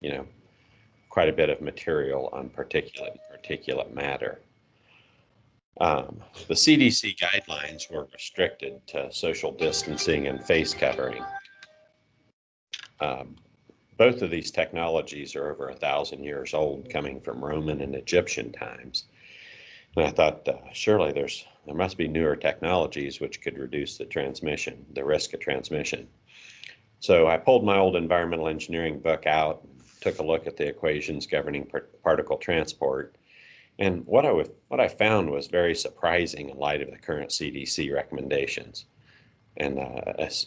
you know, quite a bit of material on particulate matter. The CDC guidelines were restricted to social distancing and face covering. Both of these technologies are over 1,000 years old, coming from Roman and Egyptian times. And I thought, surely there must be newer technologies which could reduce the risk of transmission. So I pulled my old environmental engineering book out, took a look at the equations governing particle transport. And what I found was very surprising in light of the current CDC recommendations, and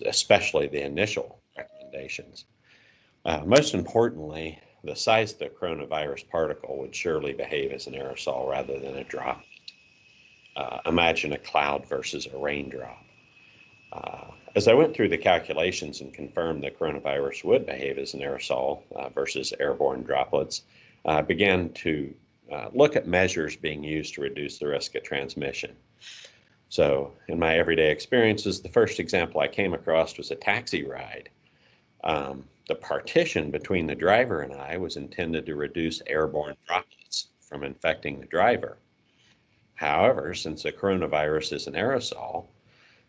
especially the initial recommendations. Most importantly, the size of the coronavirus particle would surely behave as an aerosol rather than a droplet. Imagine a cloud versus a raindrop. As I went through the calculations and confirmed that coronavirus would behave as an aerosol versus airborne droplets, I began to look at measures being used to reduce the risk of transmission. So in my everyday experiences, the first example I came across was a taxi ride. The partition between the driver and I was intended to reduce airborne droplets from infecting the driver. However, since the coronavirus is an aerosol,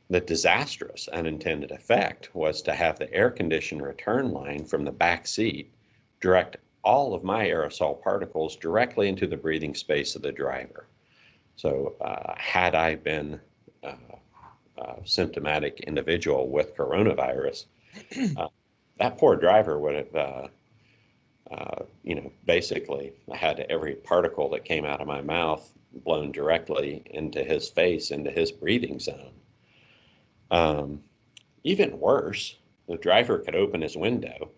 the disastrous unintended effect was to have the air-conditioned return line from the back seat direct all of my aerosol particles directly into the breathing space of the driver. So had I been a symptomatic individual with coronavirus, that poor driver would have, basically had every particle that came out of my mouth blown directly into his face, into his breathing zone. Even worse, the driver could open his window,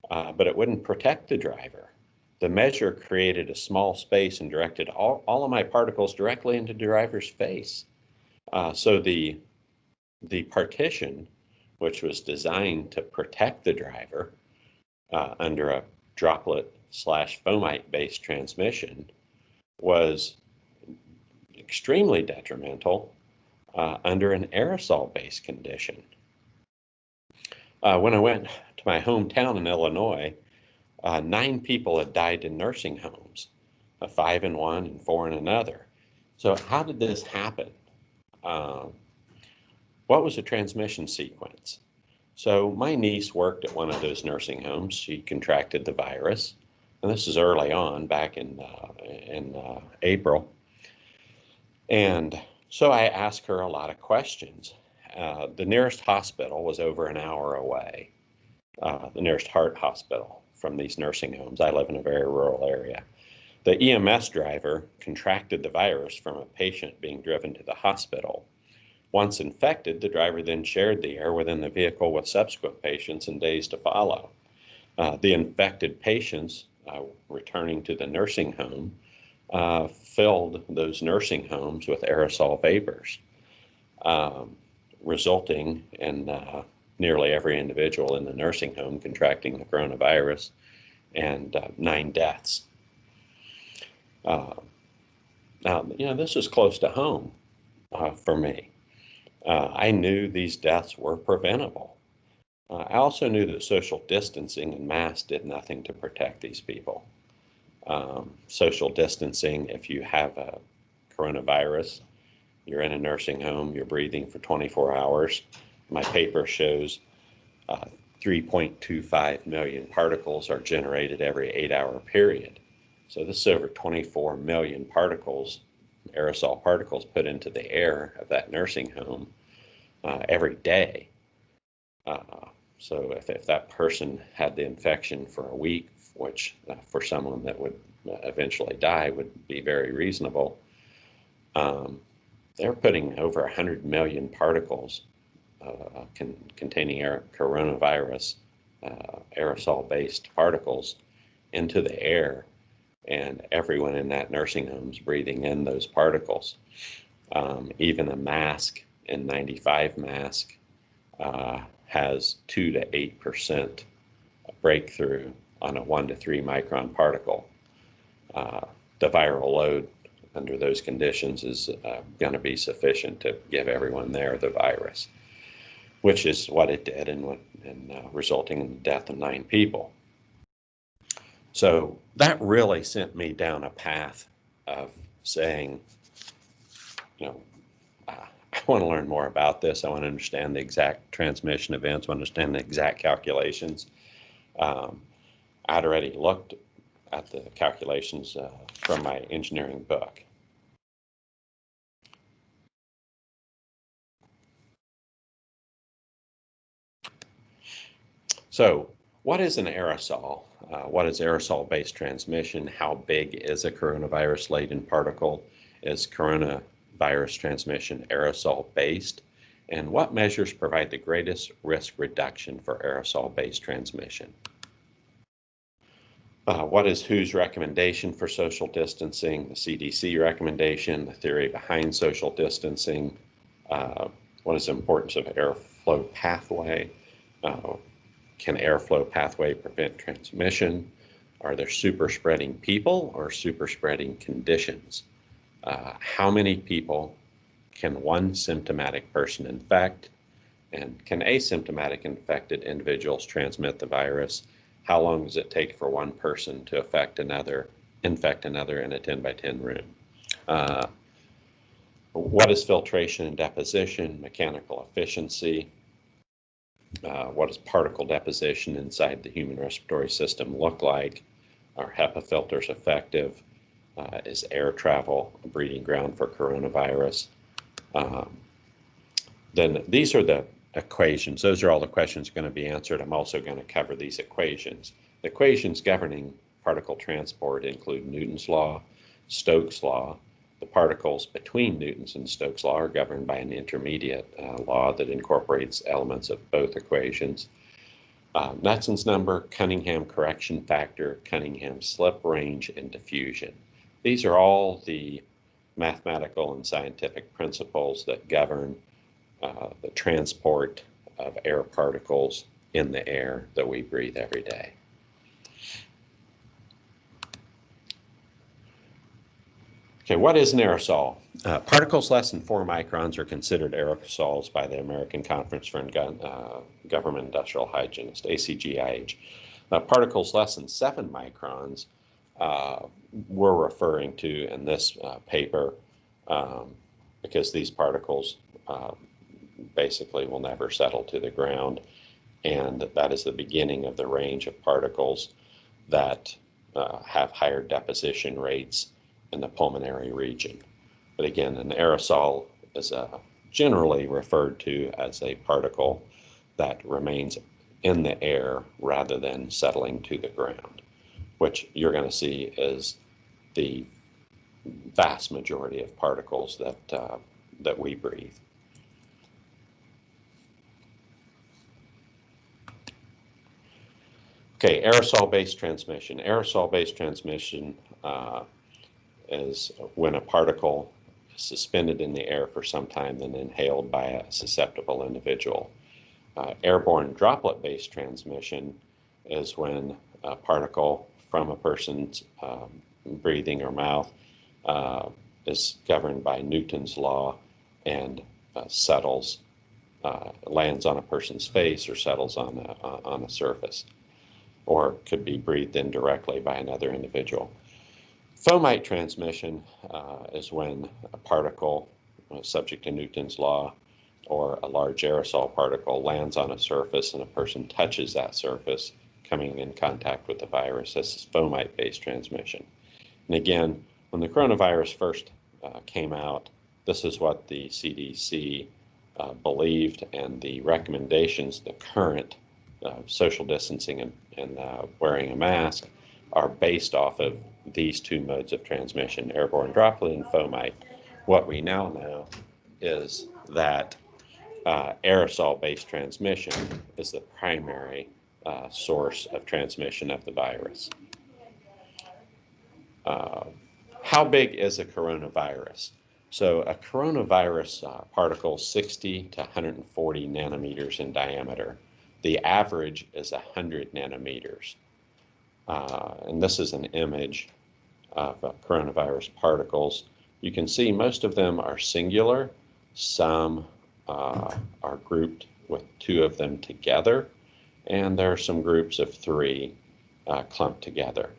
but it wouldn't protect the driver. The measure created a small space and directed all of my particles directly into the driver's face. So the partition, which was designed to protect the driver under a droplet/fomite-based transmission, was extremely detrimental under an aerosol-based condition. When I went to my hometown in Illinois, 9 people had died in nursing homes, 5 in one and 4 in another. So how did this happen? What was the transmission sequence? So my niece worked at one of those nursing homes. She contracted the virus, and this is early on, back in April. And so I asked her a lot of questions. The nearest hospital was over an hour away, the nearest heart hospital from these nursing homes. I live in a very rural area. The EMS driver contracted the virus from a patient being driven to the hospital. Once infected, the driver then shared the air within the vehicle with subsequent patients in days to follow. The infected patients returning to the nursing home filled those nursing homes with aerosol vapors, resulting in nearly every individual in the nursing home contracting the coronavirus and 9 deaths. Now, this is close to home for me. I knew these deaths were preventable. I also knew that social distancing and masks did nothing to protect these people. Social distancing, if you have a coronavirus, you're in a nursing home, you're breathing for 24 hours. My paper shows 3.25 million particles are generated every 8-hour period. So this is over 24 million particles, aerosol particles, put into the air of that nursing home every day. So if that person had the infection for a week, which for someone that would eventually die would be very reasonable, they're putting over 100 million particles containing coronavirus, aerosol-based particles into the air, and everyone in that nursing home is breathing in those particles. Even a mask, N95 mask, has 2 to 8% breakthrough on a 1 to 3 micron particle. The viral load under those conditions is going to be sufficient to give everyone there the virus, which is what it did, and resulting in the death of 9 people. So that really sent me down a path of saying, you know, I want to learn more about this. I want to understand the exact transmission events, I want to understand the exact calculations. I'd already looked at the calculations from my engineering book. So what is an aerosol? What is aerosol-based transmission? How big is a coronavirus-laden particle? Is coronavirus transmission aerosol-based? And what measures provide the greatest risk reduction for aerosol-based transmission? What is WHO's recommendation for social distancing, the CDC recommendation, the theory behind social distancing? What is the importance of airflow pathway? Can airflow pathway prevent transmission? Are there super spreading people or super spreading conditions? How many people can one symptomatic person infect? And can asymptomatic infected individuals transmit the virus? How long does it take for one person to infect another in a 10 by 10 room? What is filtration and deposition, mechanical efficiency? What does particle deposition inside the human respiratory system look like? Are HEPA filters effective? Is air travel a breeding ground for coronavirus? Then these are the equations. Those are all the questions going to be answered. I'm also going to cover these equations. The equations governing particle transport include Newton's law, Stokes' law. The particles between Newton's and Stokes' law are governed by an intermediate law that incorporates elements of both equations. Knutson's number, Cunningham correction factor, Cunningham slip range, and diffusion. These are all the mathematical and scientific principles that govern the transport of air particles in the air that we breathe every day. Okay, what is an aerosol? Particles less than 4 microns are considered aerosols by the American Conference for Government Industrial Hygienists, ACGIH. Particles less than 7 microns we're referring to in this paper because these particles basically will never settle to the ground, and that is the beginning of the range of particles that have higher deposition rates in the pulmonary region. But again, an aerosol is generally referred to as a particle that remains in the air rather than settling to the ground, which you're going to see is the vast majority of particles that we breathe. Okay, aerosol-based transmission. Aerosol-based transmission is when a particle is suspended in the air for some time, then inhaled by a susceptible individual. Airborne droplet-based transmission is when a particle from a person's breathing or mouth is governed by Newton's law and settles, lands on a person's face or settles on a surface, or could be breathed in directly by another individual. Fomite transmission is when a particle subject to Newton's law or a large aerosol particle lands on a surface and a person touches that surface, coming in contact with the virus. This is fomite-based transmission. And again, when the coronavirus first came out, this is what the CDC believed, and the recommendations, the current social distancing and wearing a mask, are based off of these two modes of transmission, airborne droplet and fomite. What we now know is that aerosol-based transmission is the primary source of transmission of the virus. How big is a coronavirus? So a coronavirus particle 60 to 140 nanometers in diameter. The average is 100 nanometers. And this is an image of coronavirus particles. You can see most of them are singular. Some are grouped with 2 of them together. And there are some groups of 3 clumped together.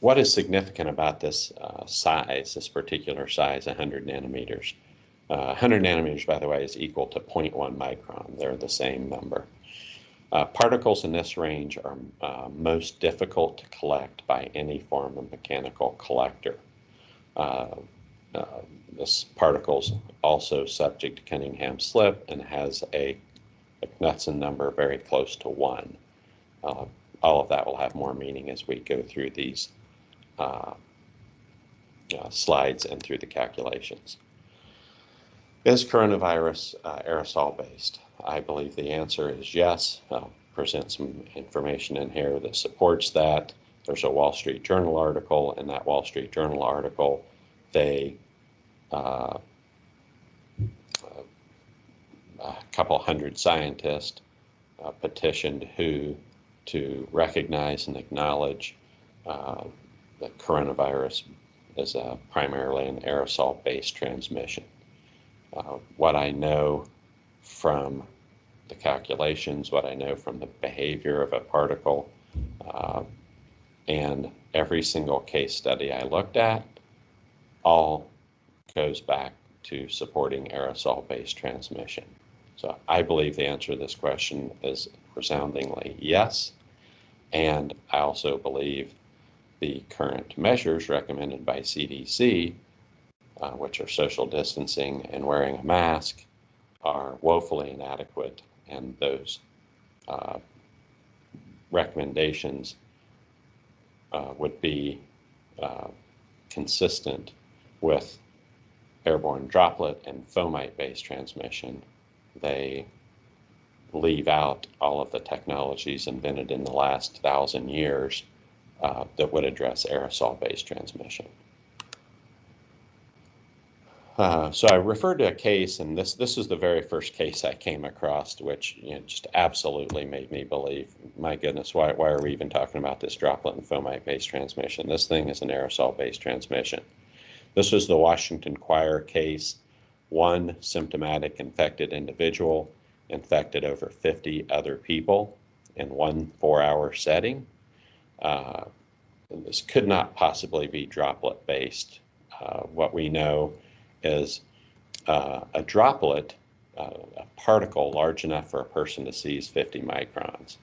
what is significant about this size, this particular size, 100 nanometers? 100 nanometers, by the way, is equal to 0.1 micron. They're the same number. Particles in this range are most difficult to collect by any form of mechanical collector. This particle's also subject to Cunningham's slip and has a Knudsen number very close to 1. All of that will have more meaning as we go through these slides and through the calculations. Is coronavirus aerosol-based? I believe the answer is yes. I'll present some information in here that supports that. There's a Wall Street Journal article. In that Wall Street Journal article, they a couple hundred scientists petitioned WHO to recognize and acknowledge that coronavirus is primarily an aerosol-based transmission. What I know from the calculations, what I know from the behavior of a particle, and every single case study I looked at, all goes back to supporting aerosol-based transmission. So I believe the answer to this question is resoundingly yes. And I also believe the current measures recommended by CDC, which are social distancing and wearing a mask, are woefully inadequate, and those recommendations would be consistent with airborne droplet and fomite-based transmission. They leave out all of the technologies invented in the last 1,000 years that would address aerosol-based transmission. So I referred to a case, and this is the very first case I came across, which just absolutely made me believe, my goodness, why are we even talking about this droplet and fomite-based transmission? This thing is an aerosol-based transmission. This was the Washington Choir case. One symptomatic infected individual infected over 50 other people in one 4-hour setting. This could not possibly be droplet-based. What we know is a droplet, a particle large enough for a person to see is 50 microns.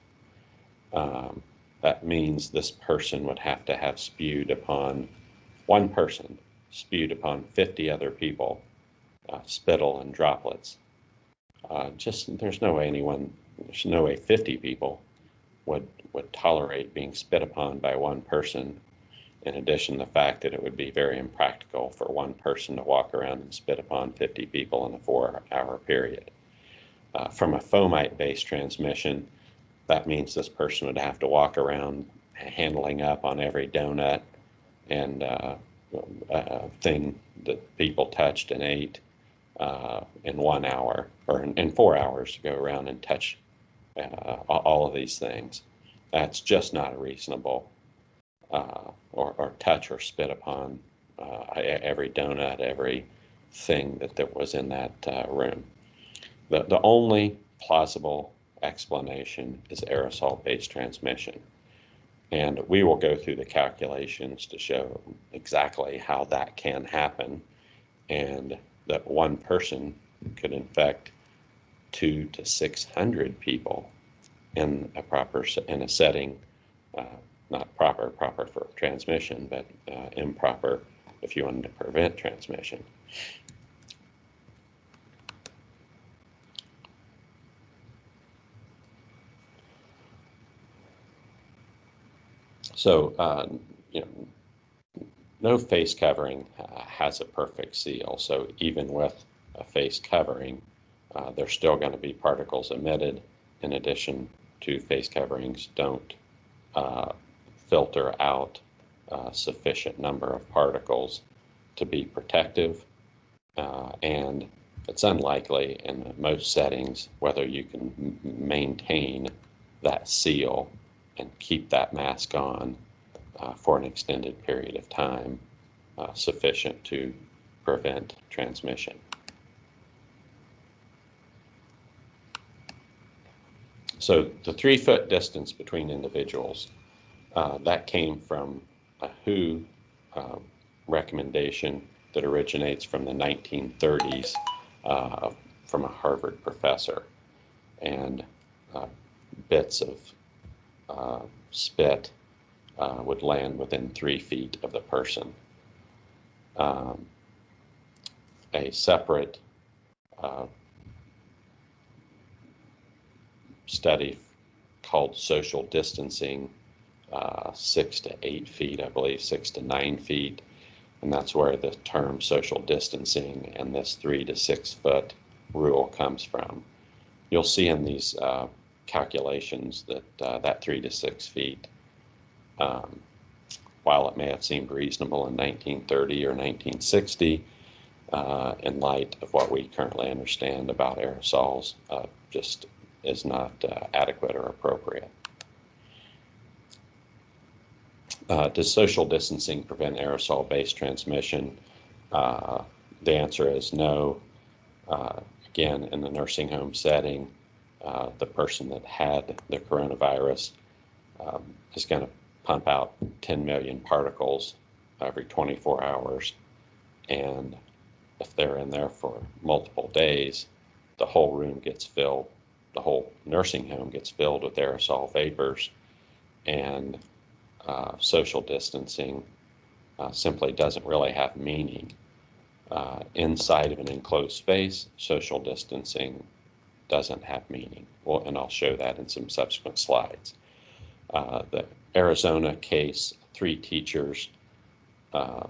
That means this person would have to have spewed upon, one person spewed upon 50 other people, spittle and droplets. There's no way 50 people would tolerate being spit upon by one person. In addition, the fact that it would be very impractical for one person to walk around and spit upon 50 people in a 4-hour period. From a fomite-based transmission, that means this person would have to walk around handling up on every donut and thing that people touched and ate in 1 hour, or in 4 hours, to go around and touch all of these things. That's just not reasonable. Or touch or spit upon every donut, every thing that was in that room. The only plausible explanation is aerosol-based transmission. And we will go through the calculations to show exactly how that can happen, and that one person could infect 200 to 600 people in a setting, not proper for transmission, but improper if you wanted to prevent transmission. So, no face covering has a perfect seal. So even with a face covering, there's still going to be particles emitted. In addition to, face coverings don't filter out a sufficient number of particles to be protective, and it's unlikely in most settings whether you can maintain that seal and keep that mask on for an extended period of time sufficient to prevent transmission. So the 3-foot distance between individuals, that came from a WHO um, recommendation that originates from the 1930s from a Harvard professor. And bits of spit would land within 3 feet of the person. A separate study called social distancing, 6 to 8 feet, I believe 6 to 9 feet, and that's where the term social distancing and this 3 to 6 foot rule comes from. You'll see in these calculations that that 3 to 6 feet, while it may have seemed reasonable in 1930 or 1960, in light of what we currently understand about aerosols, just is not adequate or appropriate. Does social distancing prevent aerosol-based transmission? The answer is no. Again, in the nursing home setting, the person that had the coronavirus is going to pump out 10 million particles every 24 hours. And if they're in there for multiple days, the whole room gets filled, the whole nursing home gets filled with aerosol vapors, and social distancing simply doesn't really have meaning. Inside of an enclosed space, social distancing doesn't have meaning. Well, and I'll show that in some subsequent slides. The Arizona case, 3 teachers all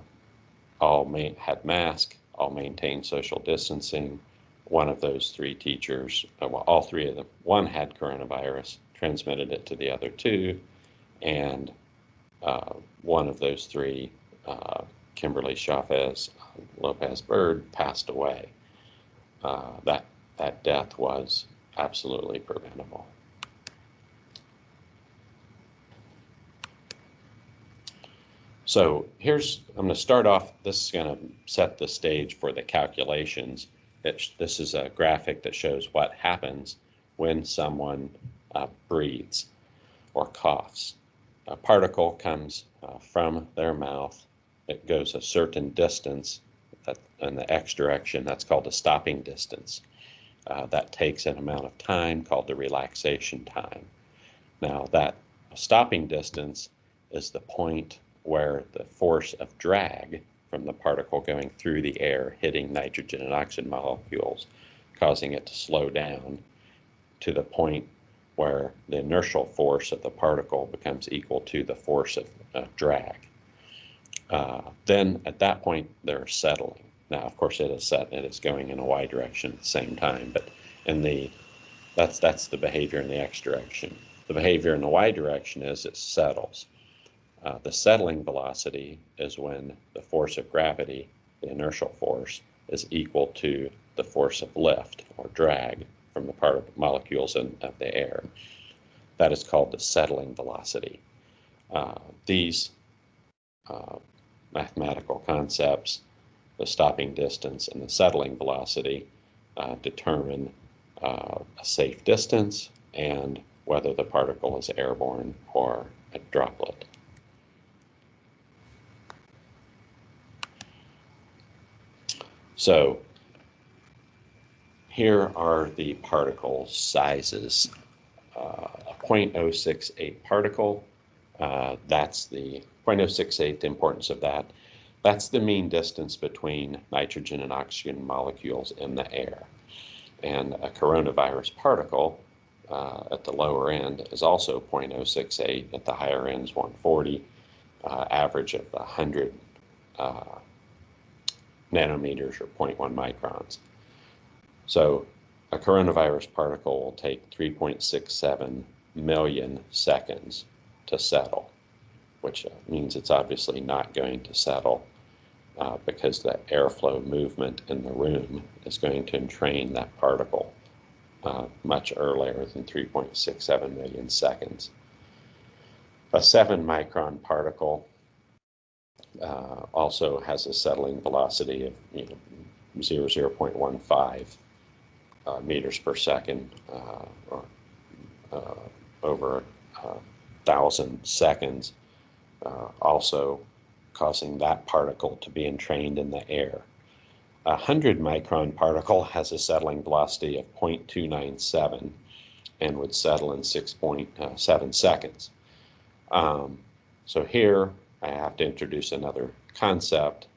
had masks, all maintained social distancing. One of those 3 teachers, well, all 3 of them, one had coronavirus, transmitted it to the other 2, and one of those 3, Kimberly Chavez Lopez Bird, passed away. That death was absolutely preventable. So I'm going to start off, this is going to set the stage for the calculations. This is a graphic that shows what happens when someone breathes or coughs. A particle comes from their mouth. It goes a certain distance in the X direction. That's called a stopping distance. That takes an amount of time called the relaxation time. Now, that stopping distance is the point where the force of drag from the particle going through the air hitting nitrogen and oxygen molecules, causing it to slow down to the point where the inertial force of the particle becomes equal to the force of drag. Then at that point, they're settling. Now, of course, it is going in a y direction at the same time, but that's the behavior in the x direction. The behavior in the y direction is it settles. The settling velocity is when the force of gravity, the inertial force, is equal to the force of lift or drag from the molecules of the air. That is called the settling velocity. These mathematical concepts, the stopping distance and the settling velocity, determine a safe distance and whether the particle is airborne or a droplet. So here are the particle sizes. A 0.068 particle, that's the 0.068, the importance of that. That's the mean distance between nitrogen and oxygen molecules in the air. And a coronavirus particle at the lower end is also 0.068, at the higher end is 140, average of 100 nanometers or 0.1 microns. So a coronavirus particle will take 3.67 million seconds to settle, which means it's obviously not going to settle because the airflow movement in the room is going to entrain that particle much earlier than 3.67 million seconds. A 7 micron particle also has a settling velocity of 0.15 meters per second, or over 1,000 seconds. also causing that particle to be entrained in the air. A 100 micron particle has a settling velocity of 0.297 and would settle in 6.7 seconds. So here I have to introduce another concept,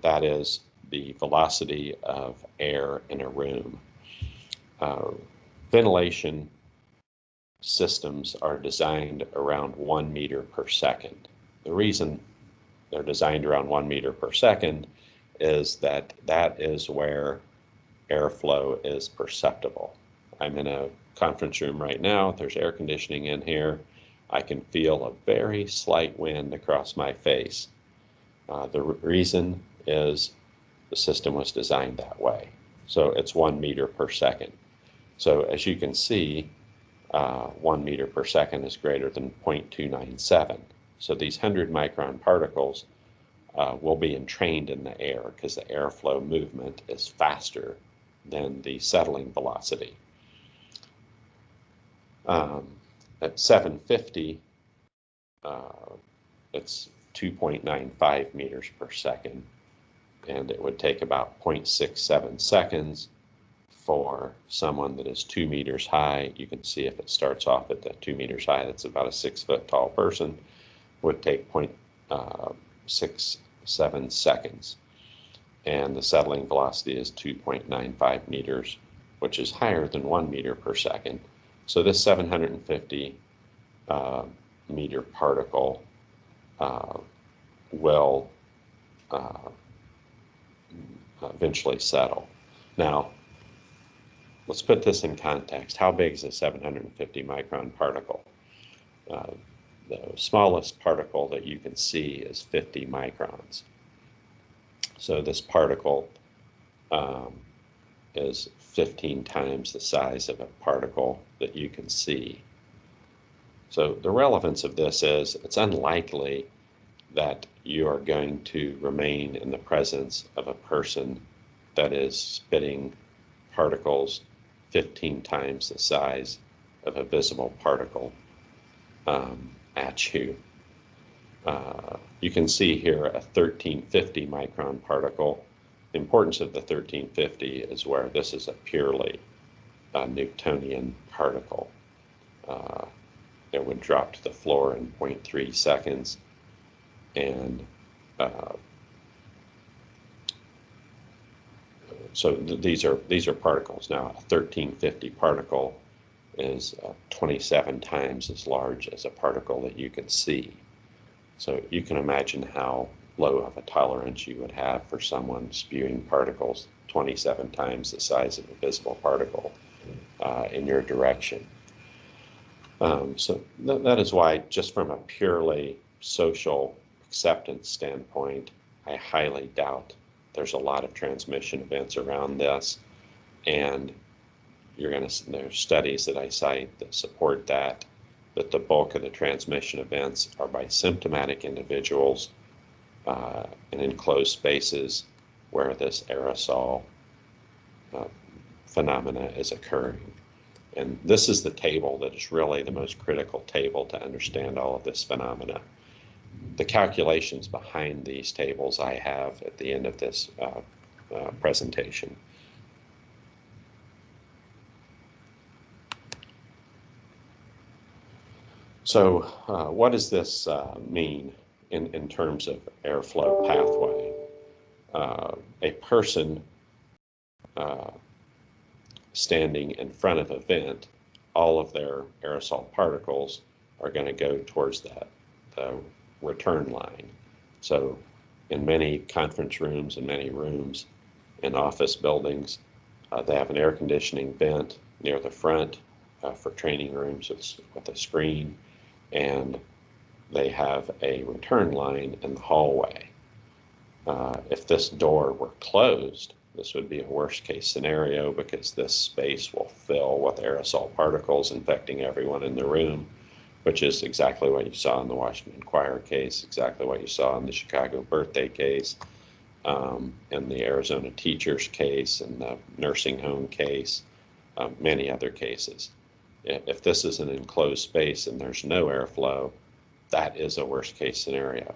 that is the velocity of air in a room. Ventilation systems are designed around 1 meter per second. The reason they're designed around 1 meter per second is that is where airflow is perceptible. I'm in a conference room right now. There's air conditioning in here. I can feel a very slight wind across my face. The reason is the system was designed that way. So it's 1 meter per second. So as you can see, 1 meter per second is greater than 0.297. So these 100 micron particles will be entrained in the air because the airflow movement is faster than the settling velocity. At 750, it's 2.95 meters per second, and it would take about 0.67 seconds for someone that is 2 meters high. You can see if it starts off at the 2 meters high, that's about a 6 foot tall person, would take 0.67 seconds. And the settling velocity is 2.95 meters, which is higher than 1 meter per second. So this 750 meter particle will eventually settle. Now, let's put this in context. How big is a 750 micron particle? The smallest particle that you can see is 50 microns. So this particle is 15 times the size of a particle that you can see. So the relevance of this is it's unlikely that you are going to remain in the presence of a person that is spitting particles 15 times the size of a visible particle at you. You can see here a 1350 micron particle. The importance of the 1350 is where this is a purely Newtonian particle. It would drop to the floor in 0.3 seconds, and so these are particles. Now, a 1350 particle is 27 times as large as a particle that you can see. So you can imagine how low of a tolerance you would have for someone spewing particles 27 times the size of a visible particle in your direction. So that is why, just from a purely social acceptance standpoint, I highly doubt there's a lot of transmission events around this, and there's studies that I cite that support that the bulk of the transmission events are by symptomatic individuals in enclosed spaces where this aerosol phenomena is occurring. And this is the table that is really the most critical table to understand all of this phenomena. The calculations behind these tables I have at the end of this presentation. So what does this mean in terms of airflow pathway? A person standing in front of a vent, all of their aerosol particles are going to go towards the return line. So in many conference rooms and many rooms in office buildings, they have an air conditioning vent near the front for training rooms with a screen, and they have a return line in the hallway. If this door were closed, this would be a worst case scenario because this space will fill with aerosol particles infecting everyone in the room, which is exactly what you saw in the Washington Choir case, exactly what you saw in the Chicago birthday case, in the Arizona teachers case, and the nursing home case, many other cases. If this is an enclosed space and there's no airflow, that is a worst case scenario.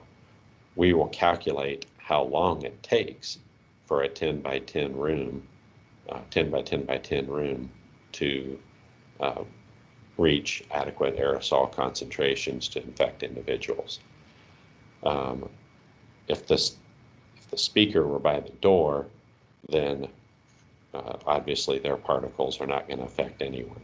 We will calculate how long it takes for a 10 by 10 room, 10 by 10 by 10 room to reach adequate aerosol concentrations to infect individuals. If the speaker were by the door, then obviously their particles are not going to affect anyone.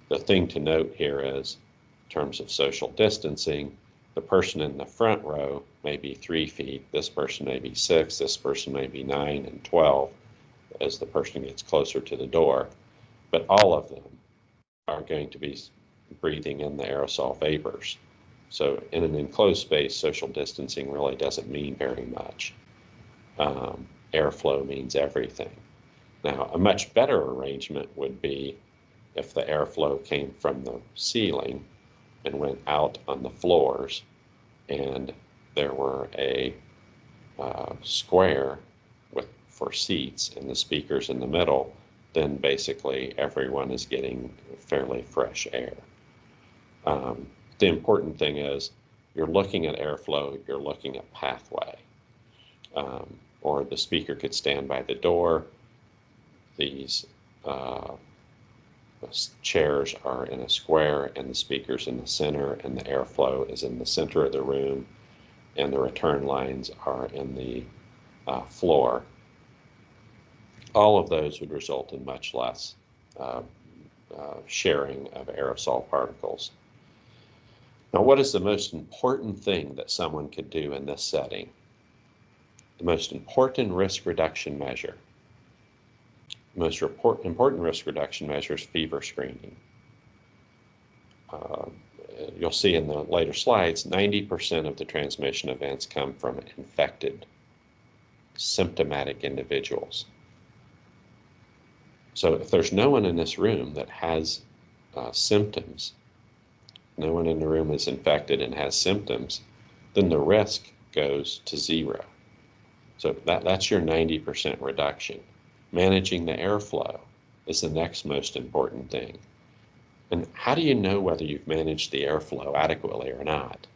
The thing to note here is, in terms of social distancing, the person in the front row may be 3 feet, this person may be 6, this person may be 9 and 12 as the person gets closer to the door, but all of them are going to be breathing in the aerosol vapors. So in an enclosed space, social distancing really doesn't mean very much. Airflow means everything. Now, a much better arrangement would be if the airflow came from the ceiling and went out on the floors, and there were a square for seats and the speakers in the middle, then basically everyone is getting fairly fresh air. The important thing is you're looking at airflow, you're looking at pathway. Or the speaker could stand by the door. These chairs are in a square and the speaker's in the center, and the airflow is in the center of the room, and the return lines are in the floor. All of those would result in much less sharing of aerosol particles. Now, what is the most important thing that someone could do in this setting? The most important risk reduction measure. The most important risk reduction measure is fever screening. You'll see in the later slides, 90% of the transmission events come from infected, symptomatic individuals. So if there's no one in this room that has symptoms, no one in the room is infected and has symptoms, then the risk goes to 0. So that's your 90% reduction. Managing the airflow is the next most important thing. And how do you know whether you've managed the airflow adequately or not?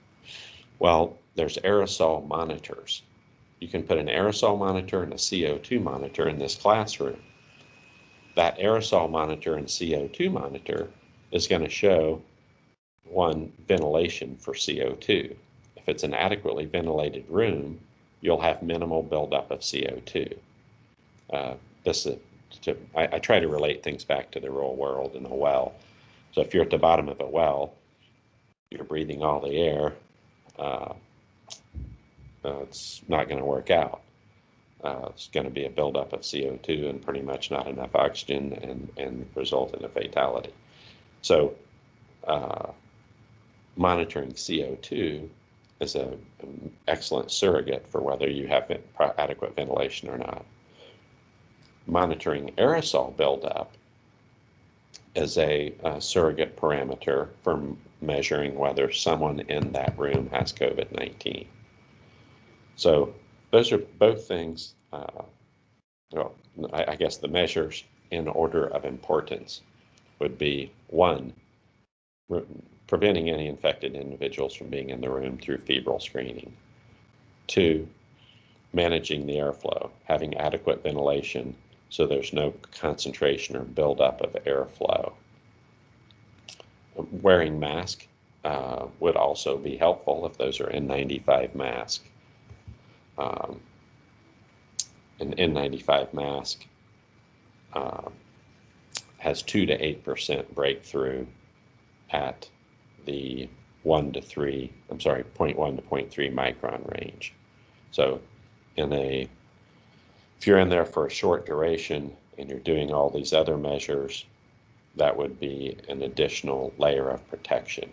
Well, there's aerosol monitors. You can put an aerosol monitor and a CO2 monitor in this classroom. That aerosol monitor and CO2 monitor is going to show, one, ventilation for CO2. If it's an adequately ventilated room, you'll have minimal buildup of CO2. I try to relate things back to the real world in a well. So if you're at the bottom of a well, you're breathing all the air, it's not going to work out. It's going to be a buildup of CO2 and pretty much not enough oxygen and result in a fatality. So monitoring CO2 is an excellent surrogate for whether you have adequate ventilation or not. Monitoring aerosol buildup is a surrogate parameter for measuring whether someone in that room has COVID-19. So those are both things, well, I guess the measures in order of importance would be, 1, preventing any infected individuals from being in the room through febrile screening. 2, managing the airflow, having adequate ventilation so there's no concentration or buildup of airflow. Wearing masks would also be helpful if those are N95 masks. An N95 mask has 2 to 8% breakthrough at the 0.1 to 0.3 micron range. So if you're in there for a short duration and you're doing all these other measures, that would be an additional layer of protection.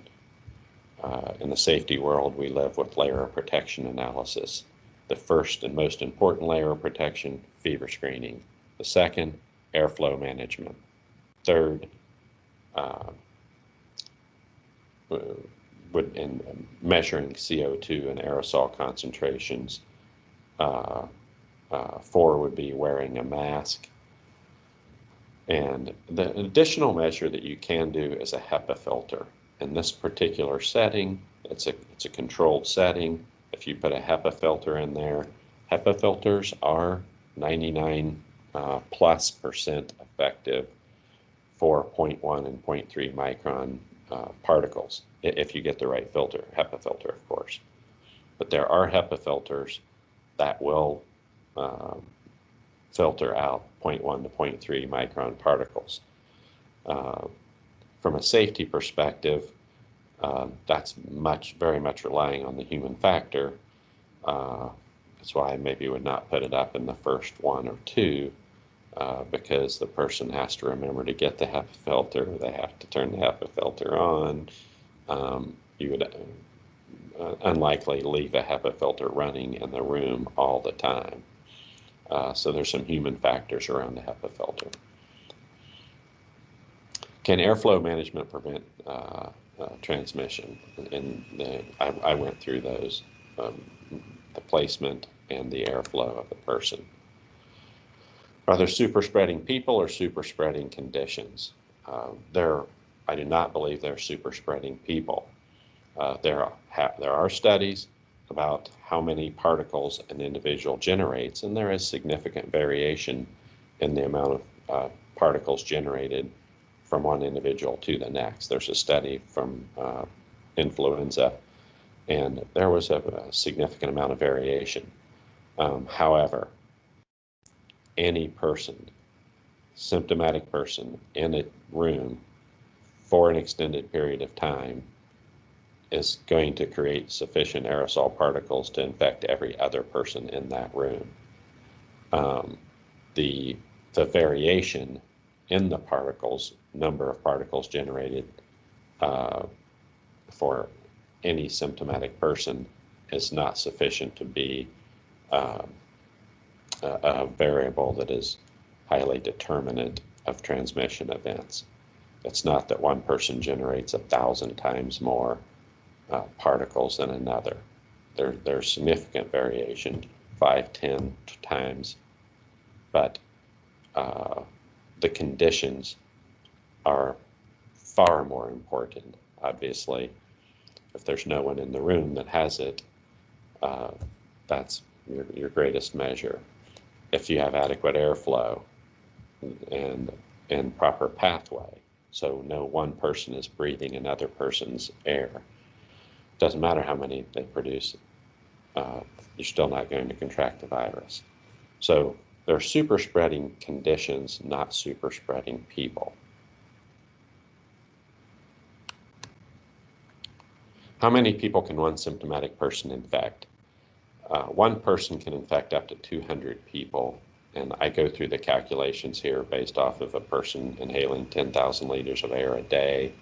In the safety world, we live with layer of protection analysis. The first and most important layer of protection, fever screening. The second, airflow management. Third, in measuring CO2 and aerosol concentrations. 4 would be wearing a mask. And the additional measure that you can do is a HEPA filter. In this particular setting, it's a controlled setting. If you put a HEPA filter in there, HEPA filters are 99 plus% effective for 0.1 and 0.3 micron particles, if you get the right filter, HEPA filter, of course. But there are HEPA filters that will filter out 0.1 to 0.3 micron particles. From a safety perspective, that's very much relying on the human factor. That's why I maybe would not put it up in the first one or two, because the person has to remember to get the HEPA filter. They have to turn the HEPA filter on. You would unlikely leave a HEPA filter running in the room all the time. So there's some human factors around the HEPA filter. Can airflow management prevent transmission? And I went through those, the placement and the airflow of the person. Are there super spreading people or super spreading conditions? I do not believe they're super spreading people. There are studies about how many particles an individual generates, and there is significant variation in the amount of particles generated from one individual to the next. There's a study from influenza, and there was a significant amount of variation. However, any person, symptomatic person in a room for an extended period of time is going to create sufficient aerosol particles to infect every other person in that room. The variation in the particles, number of particles generated for any symptomatic person is not sufficient to be a variable that is highly determinant of transmission events. It's not that one person generates 1,000 times more particles than another. There's significant variation, 5, 10 times, but the conditions are far more important. Obviously, if there's no one in the room that has it, that's your greatest measure. If you have adequate airflow and proper pathway, so no one person is breathing another person's air, doesn't matter how many they produce, you're still not going to contract the virus. So they're super spreading conditions, not super spreading people. How many people can one symptomatic person infect? One person can infect up to 200 people, and I go through the calculations here based off of a person inhaling 10,000 liters of air a day.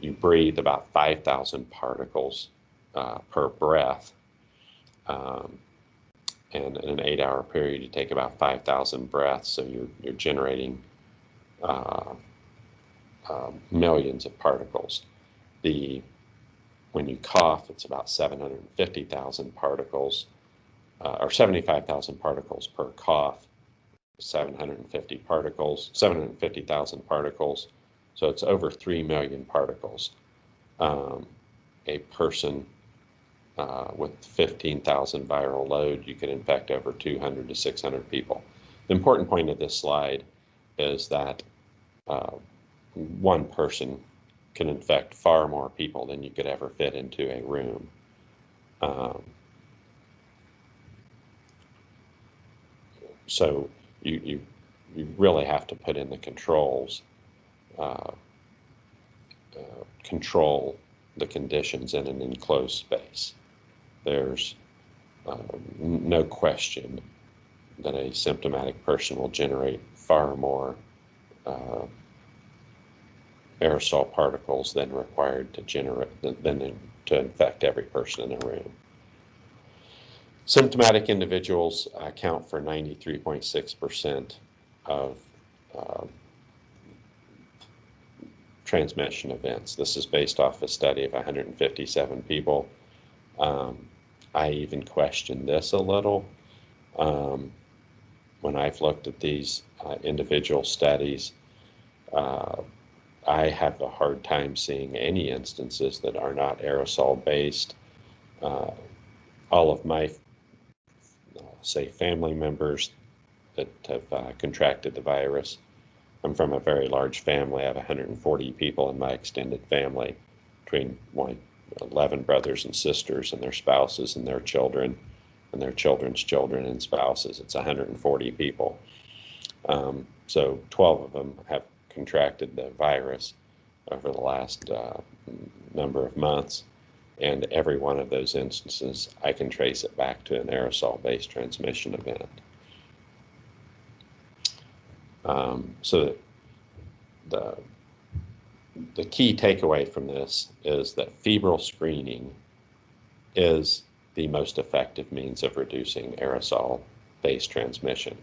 You breathe about 5,000 particles per breath, and in an 8-hour period, you take about 5,000 breaths, so you're generating millions of particles. When you cough, it's about 750,000 particles, or 75,000 particles per cough, 750,000 particles. So it's over 3 million particles. A person with 15,000 viral load, you can infect over 200 to 600 people. The important point of this slide is that one person can infect far more people than you could ever fit into a room. So you really have to put in the controls, control the conditions in an enclosed space. There's no question that a symptomatic person will generate far more aerosol particles than required to infect every person in a room. Symptomatic individuals account for 93.6% of transmission events. This is based off a study of 157 people. I even questioned this a little when I've looked at these individual studies. I have a hard time seeing any instances that are not aerosol-based. All of my, say, family members that have contracted the virus. I'm from a very large family. I have 140 people in my extended family, between 11 brothers and sisters and their spouses and their children and their children's children and spouses. It's 140 people. So 12 of them have contracted the virus over the last number of months. And every one of those instances, I can trace it back to an aerosol-based transmission event. So the key takeaway from this is that febrile screening is the most effective means of reducing aerosol-based transmission.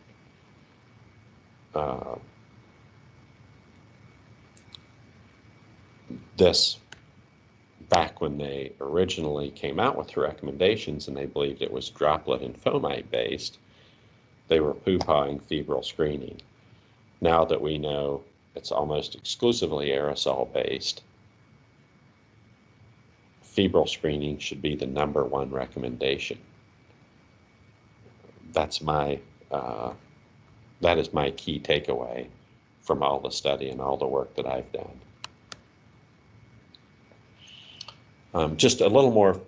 This, back when they originally came out with the recommendations and they believed it was droplet and fomite based, they were poo-pawing febrile screening. Now that we know it's almost exclusively aerosol based, febrile screening should be the #1 recommendation. That is my key takeaway from all the study and all the work that I've done. Just a little more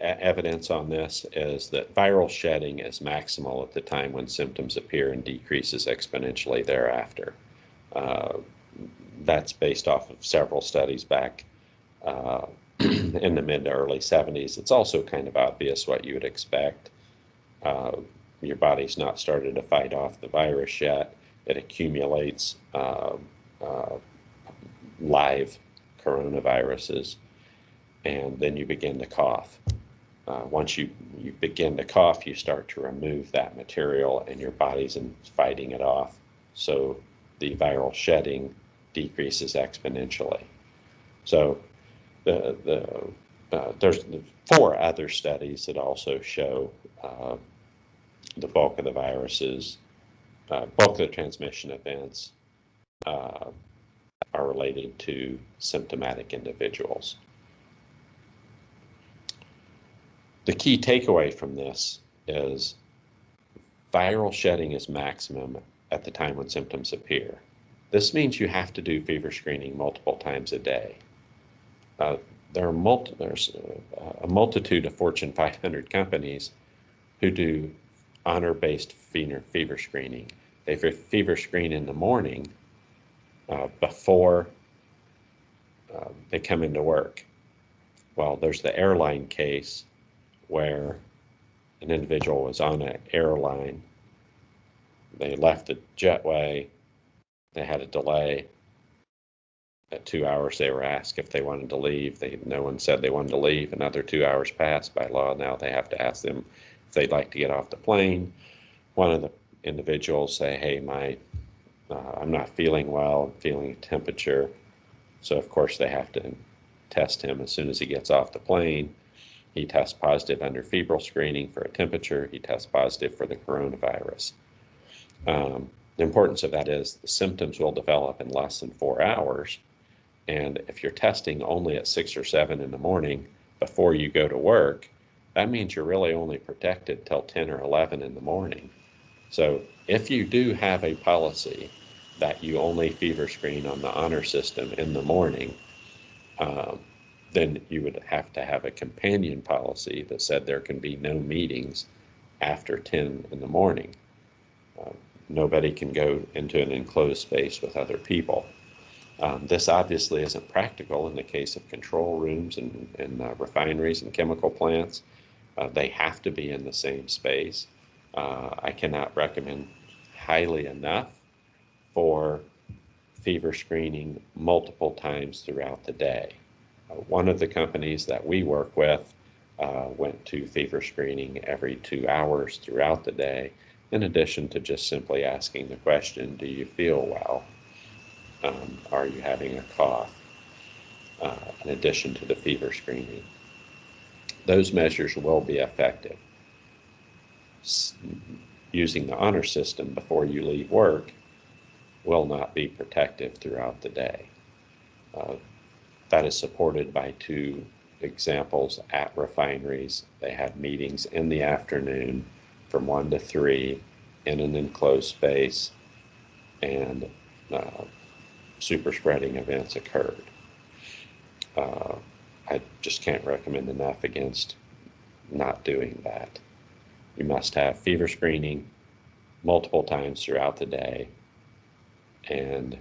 evidence on this is that viral shedding is maximal at the time when symptoms appear and decreases exponentially thereafter. That's based off of several studies back in the mid to early 70s. It's also kind of obvious what you would expect. Your body's not started to fight off the virus yet. It accumulates live coronaviruses, and then you begin to cough. Once you begin to cough, you start to remove that material and your body's fighting it off. So the viral shedding decreases exponentially. So there's 4 other studies that also show the bulk of the viruses, bulk of the transmission events are related to symptomatic individuals. The key takeaway from this is viral shedding is maximum at the time when symptoms appear. This means you have to do fever screening multiple times a day. There's a multitude of Fortune 500 companies who do honor-based fever screening. They fever screen in the morning before they come into work. Well, there's the airline case where an individual was on an airline. They left the jetway. They had a delay. At 2 hours, they were asked if they wanted to leave. No one said they wanted to leave. Another 2 hours passed. By law, now they have to ask them if they'd like to get off the plane. One of the individuals say, hey, I'm not feeling well. I'm feeling a temperature. So, of course, they have to test him as soon as he gets off the plane. He tests positive under febrile screening for a temperature. He tests positive for the coronavirus. The importance of that is the symptoms will develop in less than 4 hours. And if you're testing only at 6 or 7 in the morning before you go to work, that means you're really only protected till 10 or 11 in the morning. So if you do have a policy that you only fever screen on the honor system in the morning, then you would have to have a companion policy that said there can be no meetings after 10 in the morning. Nobody can go into an enclosed space with other people. This obviously isn't practical in the case of control rooms and refineries and chemical plants. They have to be in the same space. I cannot recommend highly enough for fever screening multiple times throughout the day. One of the companies that we work with went to fever screening every 2 hours throughout the day, in addition to just simply asking the question, do you feel well? Are you having a cough? In addition to the fever screening. Those measures will be effective. Using the honor system before you leave work will not be protective throughout the day. Uh, that is supported by two examples at refineries. They had meetings in the afternoon from 1 to 3 in an enclosed space, and super spreading events occurred. I just can't recommend enough against not doing that. You must have fever screening multiple times throughout the day, and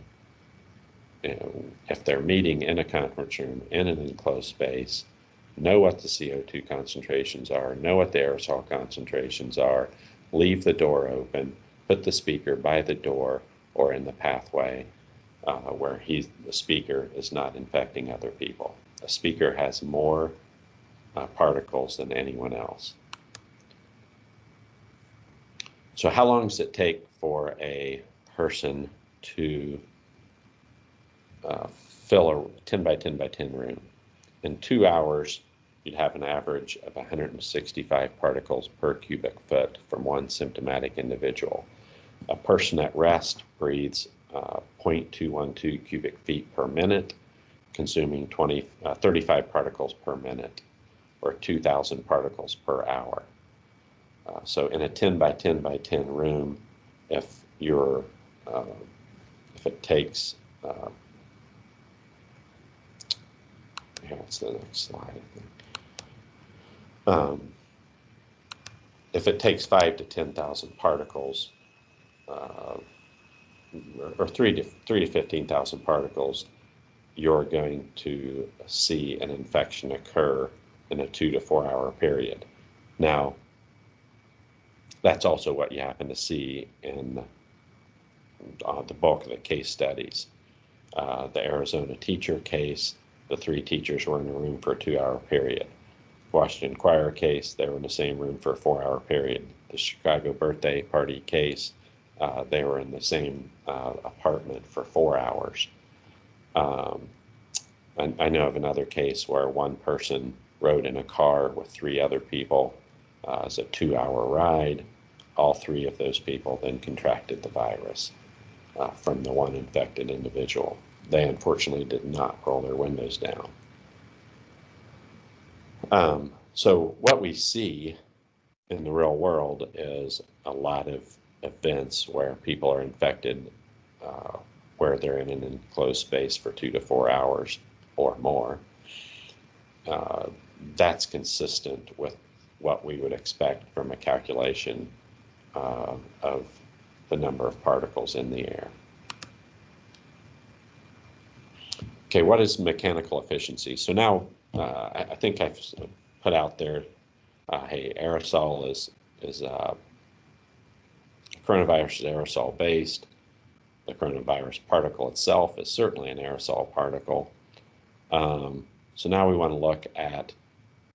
if they're meeting in a conference room in an enclosed space, know what the CO2 concentrations are, know what the aerosol concentrations are, leave the door open, put the speaker by the door or in the pathway where the speaker is not infecting other people. A speaker has more particles than anyone else. So how long does it take for a person to fill a 10 by 10 by 10 room? In 2 hours, you'd have an average of 165 particles per cubic foot from one symptomatic individual. A person at rest breathes 0.212 cubic feet per minute, consuming 35 particles per minute, or 2,000 particles per hour. So in a 10 by 10 by 10 room, if it takes, what's the next slide? If it takes 5 to 10,000 particles, or 3 to 15,000 particles, you're going to see an infection occur in a 2 to 4 hour period. Now, that's also what you happen to see in the bulk of the case studies. The Arizona teacher case, the 3 teachers were in a room for a 2 hour period. Washington Choir case, they were in the same room for a 4 hour period. The Chicago birthday party case, they were in the same apartment for 4 hours. I know of another case where one person rode in a car with 3 other people. It's a 2 hour ride. All 3 of those people then contracted the virus from the one infected individual. They unfortunately did not roll their windows down. So what we see in the real world is a lot of events where people are infected, where they're in an enclosed space for 2 to 4 hours or more. That's consistent with what we would expect from a calculation of the number of particles in the air. Okay, what is mechanical efficiency? So now I think I've put out there, hey, aerosol is coronavirus is aerosol-based. The coronavirus particle itself is certainly an aerosol particle. So now we want to look at,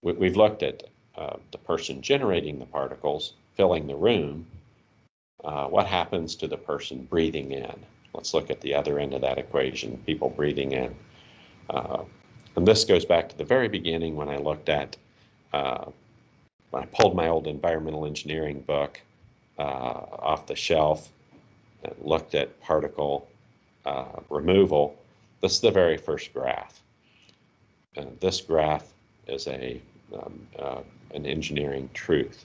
we've looked at the person generating the particles, filling the room. What happens to the person breathing in? Let's look at the other end of that equation, people breathing in. And this goes back to the very beginning when I looked at, when I pulled my old environmental engineering book off the shelf and looked at particle removal. This is the very first graph. This graph is an engineering truth.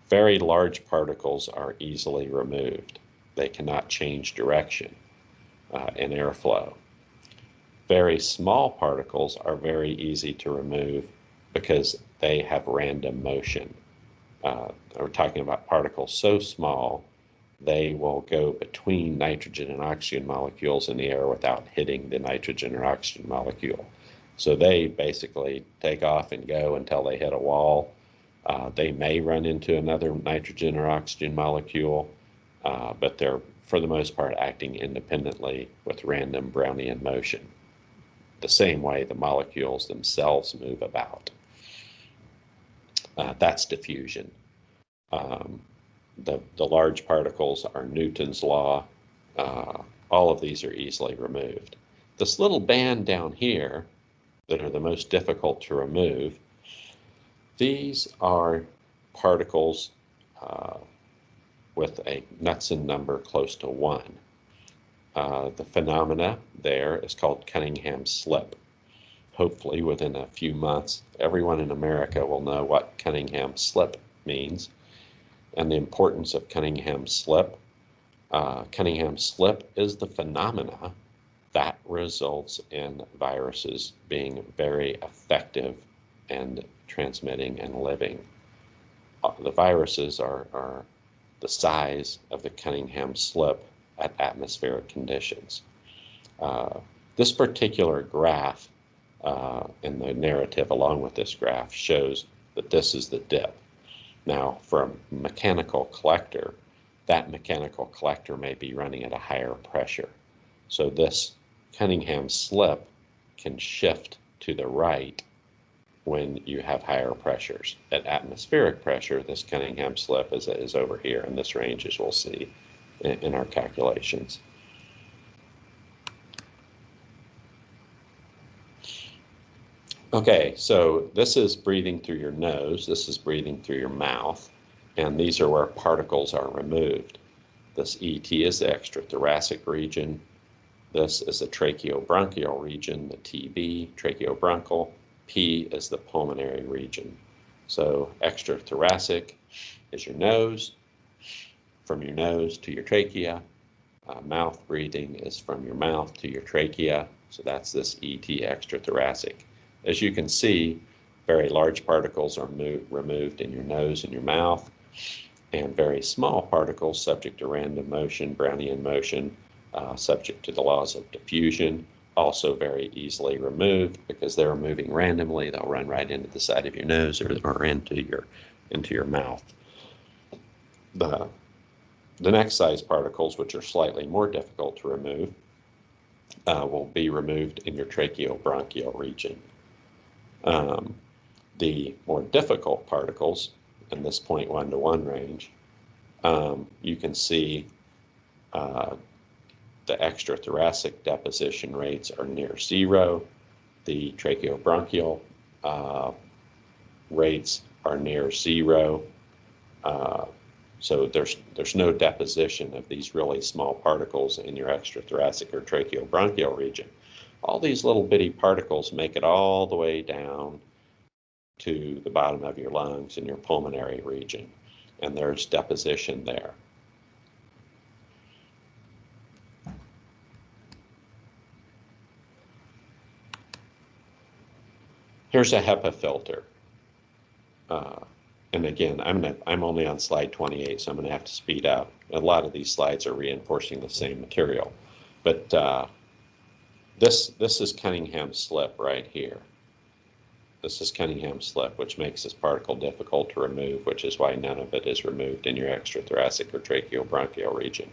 Very large particles are easily removed. They cannot change direction in airflow. Very small particles are very easy to remove because they have random motion. We're talking about particles so small, they will go between nitrogen and oxygen molecules in the air without hitting the nitrogen or oxygen molecule. So they basically take off and go until they hit a wall. They may run into another nitrogen or oxygen molecule, but they're, for the most part, acting independently with random Brownian motion, the same way the molecules themselves move about. That's diffusion. The large particles are Newton's law. All of these are easily removed. This little band down here that are the most difficult to remove, these are particles with a Knudsen number close to 1. The phenomena there is called Cunningham's slip. Hopefully within a few months, everyone in America will know what Cunningham's slip means and the importance of Cunningham's slip. Cunningham's slip is the phenomena that results in viruses being very effective and transmitting and living. The viruses are the size of the Cunningham slip at atmospheric conditions. This particular graph in the narrative along with this graph shows that this is the dip. Now, for a mechanical collector, that mechanical collector may be running at a higher pressure. So this Cunningham slip can shift to the right when you have higher pressures. At atmospheric pressure, this Cunningham slip is over here in this range, as we'll see in our calculations. Okay, so this is breathing through your nose, this is breathing through your mouth, and these are where particles are removed. This ET is the extrathoracic region. This is the tracheobronchial region, the TB, tracheobronchial. P is the pulmonary region. So extrathoracic is your nose, from your nose to your trachea. Mouth breathing is from your mouth to your trachea. So that's this ET, extrathoracic. As you can see, very large particles are removed in your nose and your mouth, and very small particles subject to random motion, Brownian motion, subject to the laws of diffusion, also very easily removed because they're moving randomly. They'll run right into the side of your nose or into your mouth. The next size particles, which are slightly more difficult to remove, will be removed in your tracheobronchial region. The more difficult particles in this 0.1 to 1 range, you can see the extrathoracic deposition rates are near zero. The tracheobronchial rates are near zero. So there's no deposition of these really small particles in your extrathoracic or tracheobronchial region. All these little bitty particles make it all the way down to the bottom of your lungs in your pulmonary region, and there's deposition there. Here's a HEPA filter. And again, I'm only on slide 28, so I'm going to have to speed up. A lot of these slides are reinforcing the same material. But this is Cunningham's slip right here. This is Cunningham's slip, which makes this particle difficult to remove, which is why none of it is removed in your extrathoracic or tracheobronchial region.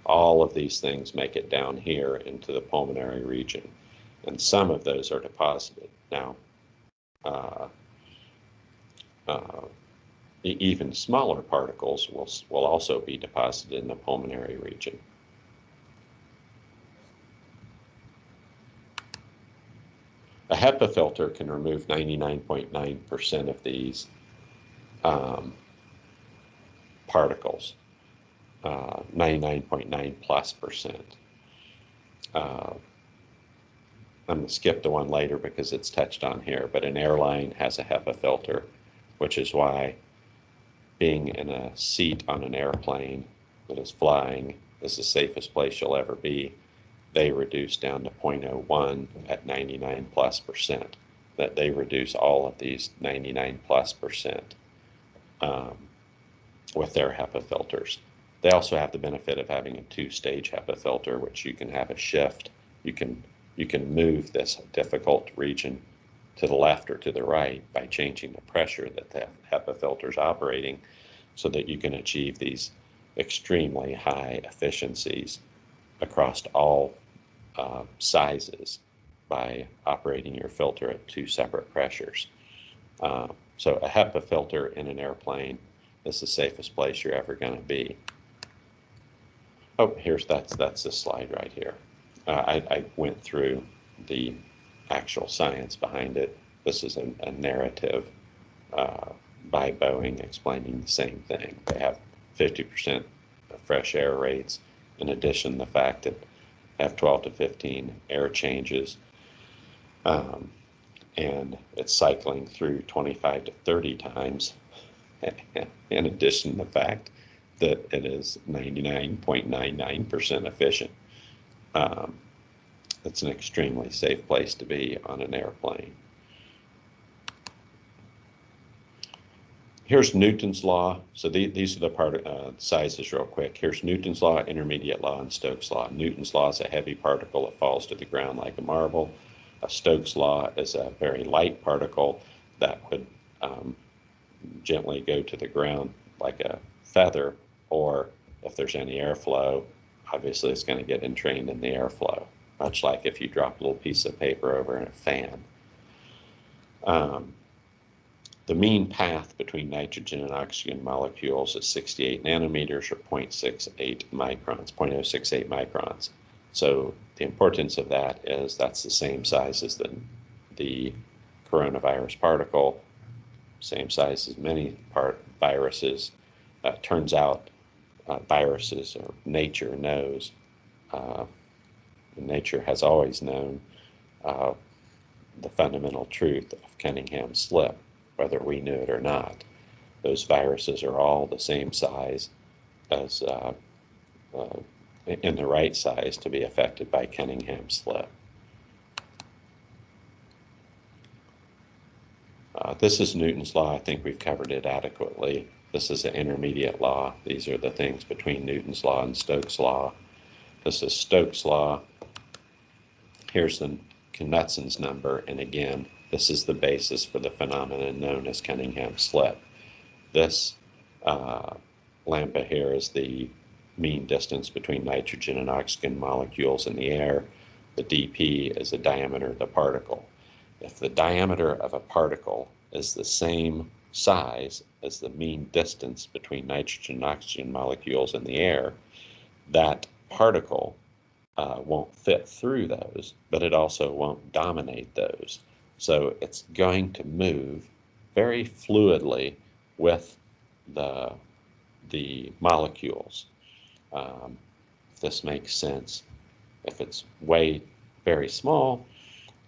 All of these things make it down here into the pulmonary region, and some of those are deposited. Now, even smaller particles will also be deposited in the pulmonary region. A HEPA filter can remove 99.9% of these particles, 99.9+%. I'm going to skip the one later because it's touched on here, but an airline has a HEPA filter, which is why being in a seat on an airplane that is flying is the safest place you'll ever be. They reduce down to 0.01 at 99+%. That they reduce all of these 99+% with their HEPA filters. They also have the benefit of having a 2-stage HEPA filter, which you can have a shift. You can move this difficult region to the left or to the right by changing the pressure that the HEPA filter is operating, so that you can achieve these extremely high efficiencies across all sizes by operating your filter at 2 separate pressures. So a HEPA filter in an airplane is the safest place you're ever going to be. Oh, that's this slide right here. I went through the actual science behind it. This is a narrative by Boeing explaining the same thing. They have 50% fresh air rates. In addition, the fact that have 12 to 15 air changes, and it's cycling through 25 to 30 times, in addition to the fact that it is 99.99% efficient. It's an extremely safe place to be on an airplane. Here's Newton's law. So these are the sizes real quick. Here's Newton's law, intermediate law, and Stokes' law. Newton's law is a heavy particle that falls to the ground like a marble. Stokes' law is a very light particle that would gently go to the ground like a feather, or if there's any airflow, obviously it's going to get entrained in the airflow, much like if you drop a little piece of paper over in a fan. The mean path between nitrogen and oxygen molecules is 68 nanometers, or 0.68 microns, 0.068 microns. So the importance of that is that's the same size as the coronavirus particle, same size as many viruses. Turns out viruses, or nature knows, nature has always known the fundamental truth of Cunningham's slip, whether we knew it or not. Those viruses are all the same size as in the right size to be affected by Cunningham's slip. This is Newton's law. I think we've covered it adequately. This is an intermediate law. These are the things between Newton's law and Stokes' law. This is Stokes' law. Here's the Knutson's number, and again, this is the basis for the phenomenon known as Cunningham's slip. This lambda here is the mean distance between nitrogen and oxygen molecules in the air. The dp is the diameter of the particle. If the diameter of a particle is the same size as the mean distance between nitrogen and oxygen molecules in the air, that particle won't fit through those, but it also won't dominate those. So it's going to move very fluidly with the molecules. If this makes sense. If it's very small,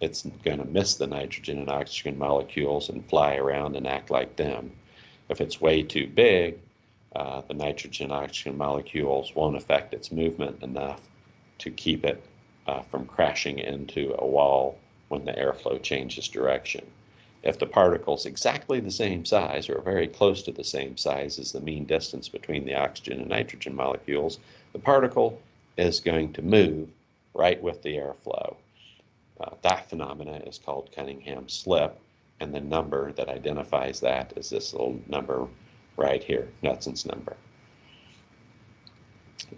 it's going to miss the nitrogen and oxygen molecules and fly around and act like them. If it's way too big, the nitrogen and oxygen molecules won't affect its movement enough to keep it from crashing into a wall when the airflow changes direction. If the particle's exactly the same size, or very close to the same size as the mean distance between the oxygen and nitrogen molecules, the particle is going to move right with the airflow. That phenomena is called Cunningham's slip, and the number that identifies that is this little number right here, Knutson's number.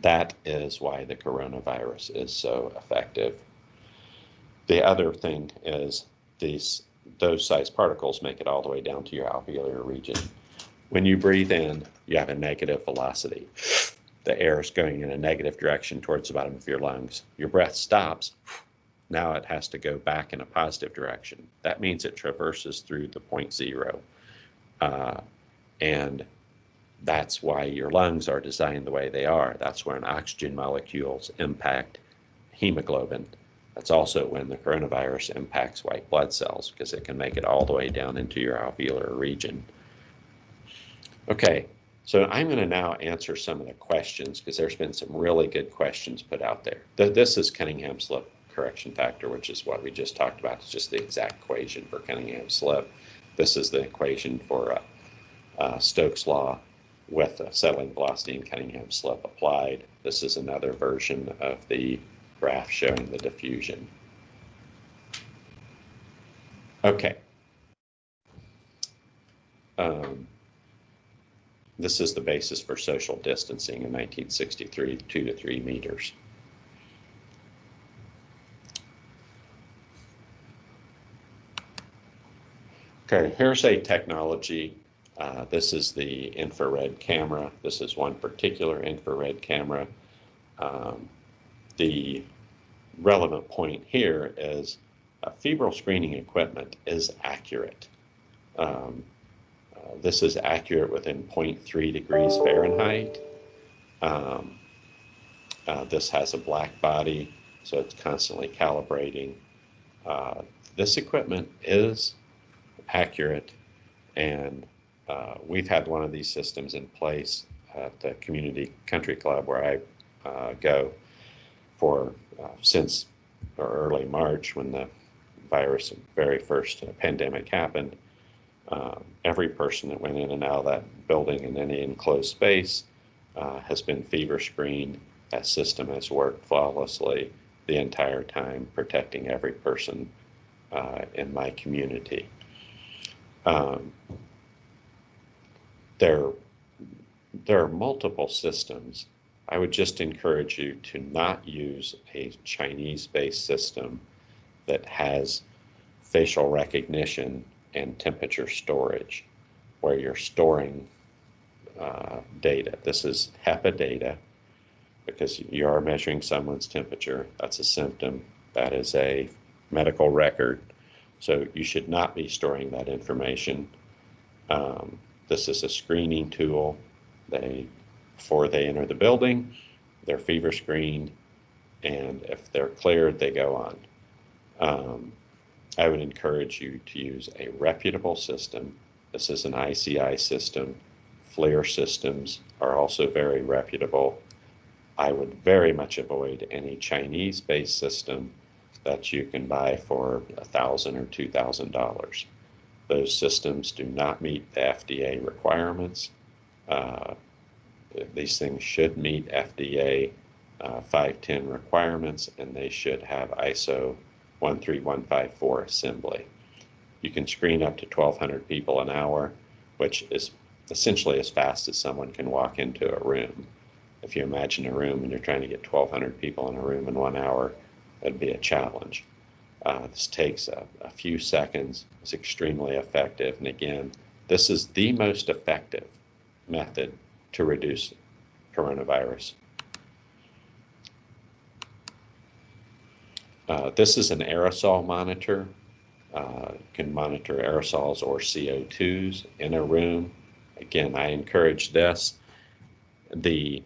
That is why the coronavirus is so effective. The other thing is those size particles make it all the way down to your alveolar region. When you breathe in, you have a negative velocity. The air is going in a negative direction towards the bottom of your lungs. Your breath stops. Now it has to go back in a positive direction. That means it traverses through the point zero. And that's why your lungs are designed the way they are. That's when oxygen molecules impact hemoglobin. That's also when the coronavirus impacts white blood cells, because it can make it all the way down into your alveolar region. Okay, so I'm going to now answer some of the questions, because there's been some really good questions put out there. This is Cunningham's slip correction factor, which is what we just talked about. It's just the exact equation for Cunningham's slip. This is the equation for Stokes' law with settling velocity and Cunningham's slip applied. This is another version of the graph showing the diffusion. Okay. This is the basis for social distancing in 1963, 2 to 3 meters. Okay, here's a technology. This is the infrared camera. This is one particular infrared camera. The relevant point here is febrile screening equipment is accurate. This is accurate within 0.3 degrees Fahrenheit. This has a black body. so it's constantly calibrating. This equipment is accurate, and we've had one of these systems in place at the community country club where I go for since early March, when the virus very first pandemic happened. Every person that went in and out of that building in any enclosed space has been fever screened. That system has worked flawlessly the entire time, protecting every person in my community. There are multiple systems. I would just encourage you to not use a Chinese-based system that has facial recognition and temperature storage, where you're storing data. This is HEPA data, because you are measuring someone's temperature. That's a symptom. That is a medical record. So you should not be storing that information. This is a screening tool. Before they enter the building, they're fever screened, and if they're cleared, they go on. I would encourage you to use a reputable system. This is an ICI system. FLIR systems are also very reputable. I would very much avoid any Chinese-based system that you can buy for $1,000 or $2,000. Those systems do not meet the FDA requirements. These things should meet FDA 510 requirements, and they should have ISO 13154 assembly. You can screen up to 1,200 people an hour, which is essentially as fast as someone can walk into a room. If you imagine a room and you're trying to get 1,200 people in a room in 1 hour, that'd be a challenge. This takes a few seconds. It's extremely effective. And again, this is the most effective method to reduce coronavirus. This is an aerosol monitor. You can monitor aerosols or CO2s in a room. Again, I encourage this. The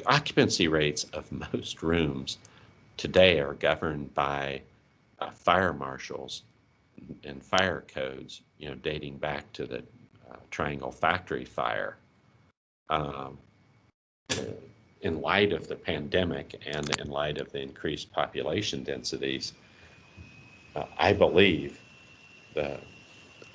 occupancy rates of most rooms today are governed by fire marshals and fire codes, dating back to the Triangle Factory fire. In light of the pandemic and in light of the increased population densities, I believe that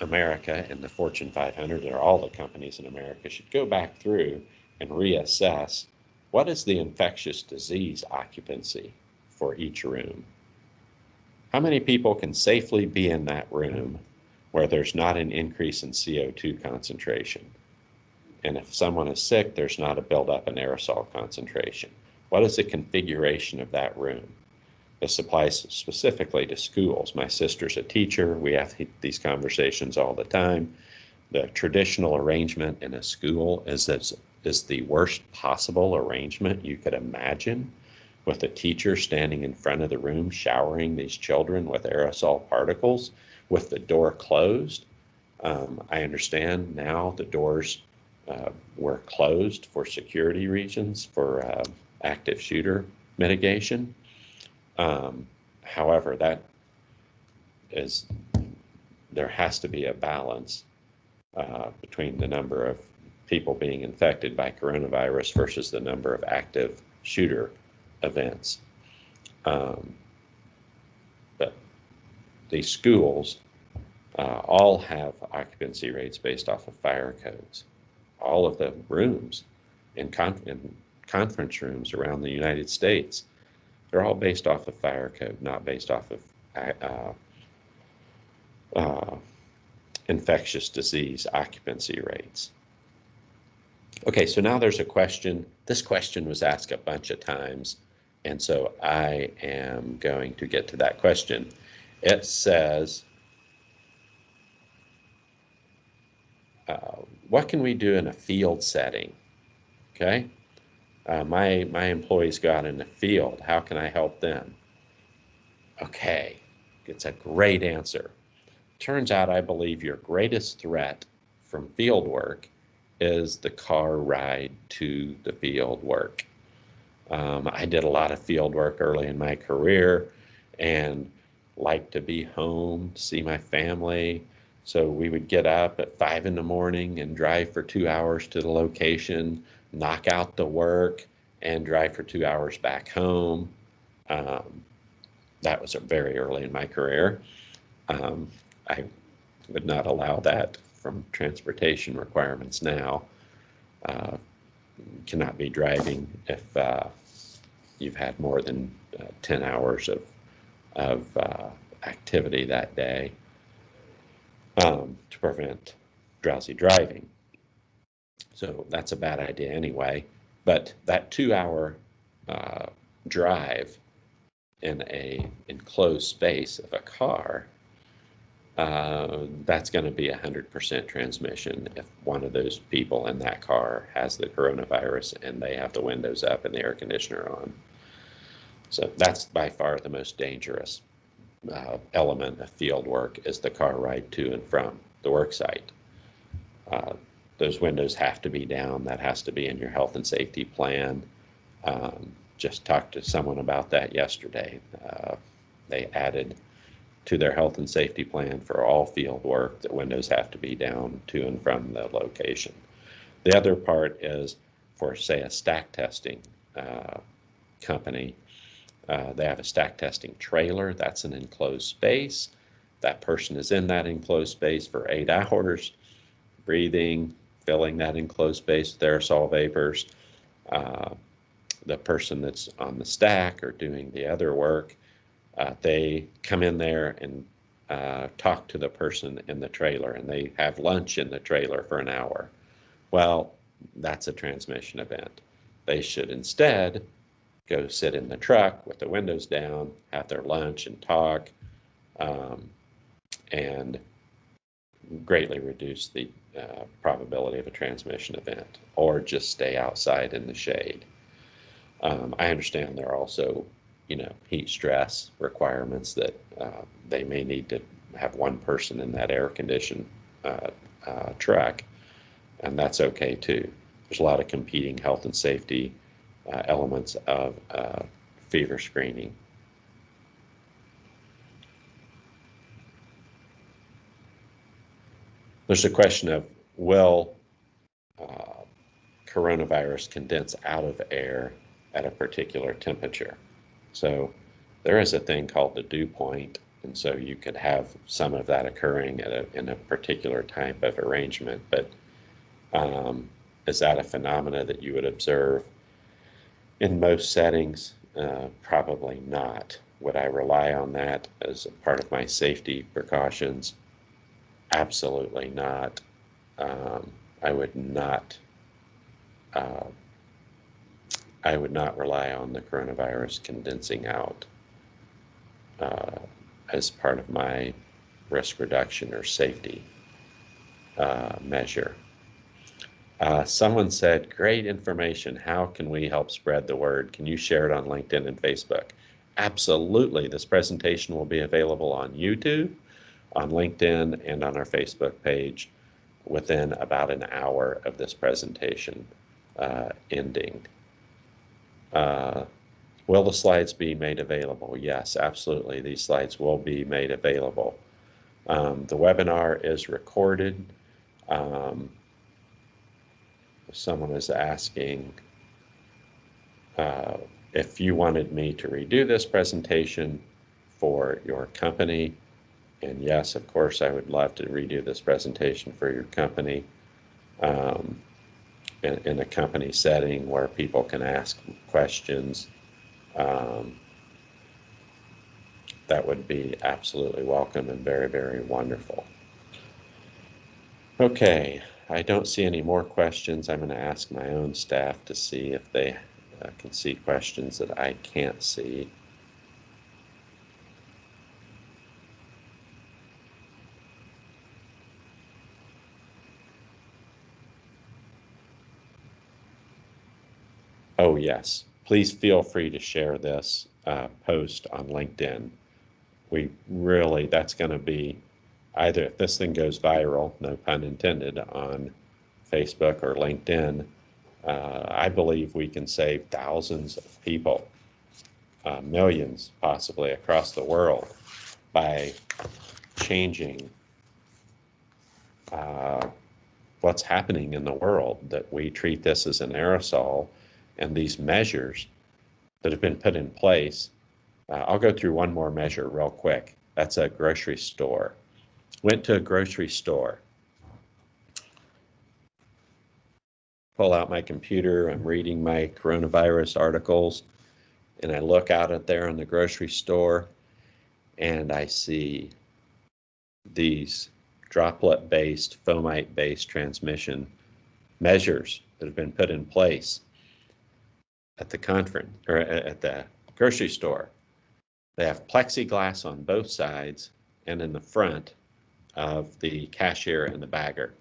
America and the Fortune 500, or all the companies in America, should go back through and reassess what is the infectious disease occupancy for each room. How many people can safely be in that room where there's not an increase in CO2 concentration? And if someone is sick, there's not a buildup in aerosol concentration. What is the configuration of that room? This applies specifically to schools. My sister's a teacher. We have these conversations all the time. The traditional arrangement in a school is the worst possible arrangement you could imagine, with a teacher standing in front of the room showering these children with aerosol particles with the door closed. I understand now the doors were closed for security reasons, for active shooter mitigation. However, there has to be a balance between the number of people being infected by coronavirus versus the number of active shooter events. But these schools all have occupancy rates based off of fire codes. All of the rooms in conference rooms around the United States, they're all based off of fire code, not based off of infectious disease occupancy rates. Okay, so now there's a question. This question was asked a bunch of times, and so I am going to get to that question. It says, what can we do in a field setting? Okay, my employees go out in the field. How can I help them? Okay, it's a great answer. Turns out I believe your greatest threat from field work is the car ride to the field work. I did a lot of field work early in my career and liked to be home, see my family. So we would get up at 5 in the morning and drive for 2 hours to the location, knock out the work, and drive for 2 hours back home. That was very early in my career. I would not allow that from transportation requirements now. Cannot be driving if you've had more than 10 hours of activity that day to prevent drowsy driving. So that's a bad idea anyway. But that 2 hour drive in a enclosed space of a car, that's going to be 100% transmission if one of those people in that car has the coronavirus and they have the windows up and the air conditioner on. So that's by far the most dangerous element of field work, is the car ride to and from the work site. Those windows have to be down. That has to be in your health and safety plan. Just talked to someone about that yesterday. They added to their health and safety plan for all field work that windows have to be down to and from the location. The other part is for, say, a stack testing company. They have a stack testing trailer. That's an enclosed space. That person is in that enclosed space for 8 hours, breathing, filling that enclosed space with aerosol vapors. The person that's on the stack or doing the other work, they come in there and talk to the person in the trailer, and they have lunch in the trailer for an hour. Well, that's a transmission event. They should instead go sit in the truck with the windows down, have their lunch and talk, and greatly reduce the probability of a transmission event, or just stay outside in the shade. I understand there are also, heat stress requirements that they may need to have one person in that air-conditioned truck, and that's okay too. There's a lot of competing health and safety elements of fever screening. There's a question of, will coronavirus condense out of air at a particular temperature? So there is a thing called the dew point, and so you could have some of that occurring in a particular type of arrangement, but is that a phenomena that you would observe in most settings? Probably not. Would I rely on that as a part of my safety precautions? Absolutely not. I would not rely on the coronavirus condensing out as part of my risk reduction or safety measure. Someone said, great information. How can we help spread the word? Can you share it on LinkedIn and Facebook? Absolutely. This presentation will be available on YouTube, on LinkedIn, and on our Facebook page within about an hour of this presentation ending. Will the slides be made available? Yes, absolutely. These slides will be made available. The webinar is recorded. Someone is asking if you wanted me to redo this presentation for your company. And yes, of course, I would love to redo this presentation for your company in a company setting where people can ask questions. That would be absolutely welcome and very, very wonderful. Okay, I don't see any more questions. I'm going to ask my own staff to see if they can see questions that I can't see. Oh, yes. Please feel free to share this post on LinkedIn. That's going to be either, if this thing goes viral, no pun intended, on Facebook or LinkedIn, I believe we can save thousands of people, millions possibly across the world, by changing what's happening in the world, that we treat this as an aerosol, and these measures that have been put in place. I'll go through one more measure real quick. That's a grocery store. Went to a grocery store, pull out my computer, I'm reading my coronavirus articles, and I look out at there in the grocery store, and I see these droplet-based, fomite-based transmission measures that have been put in place at the conference or at the grocery store. They have plexiglass on both sides and in the front of the cashier and the bagger.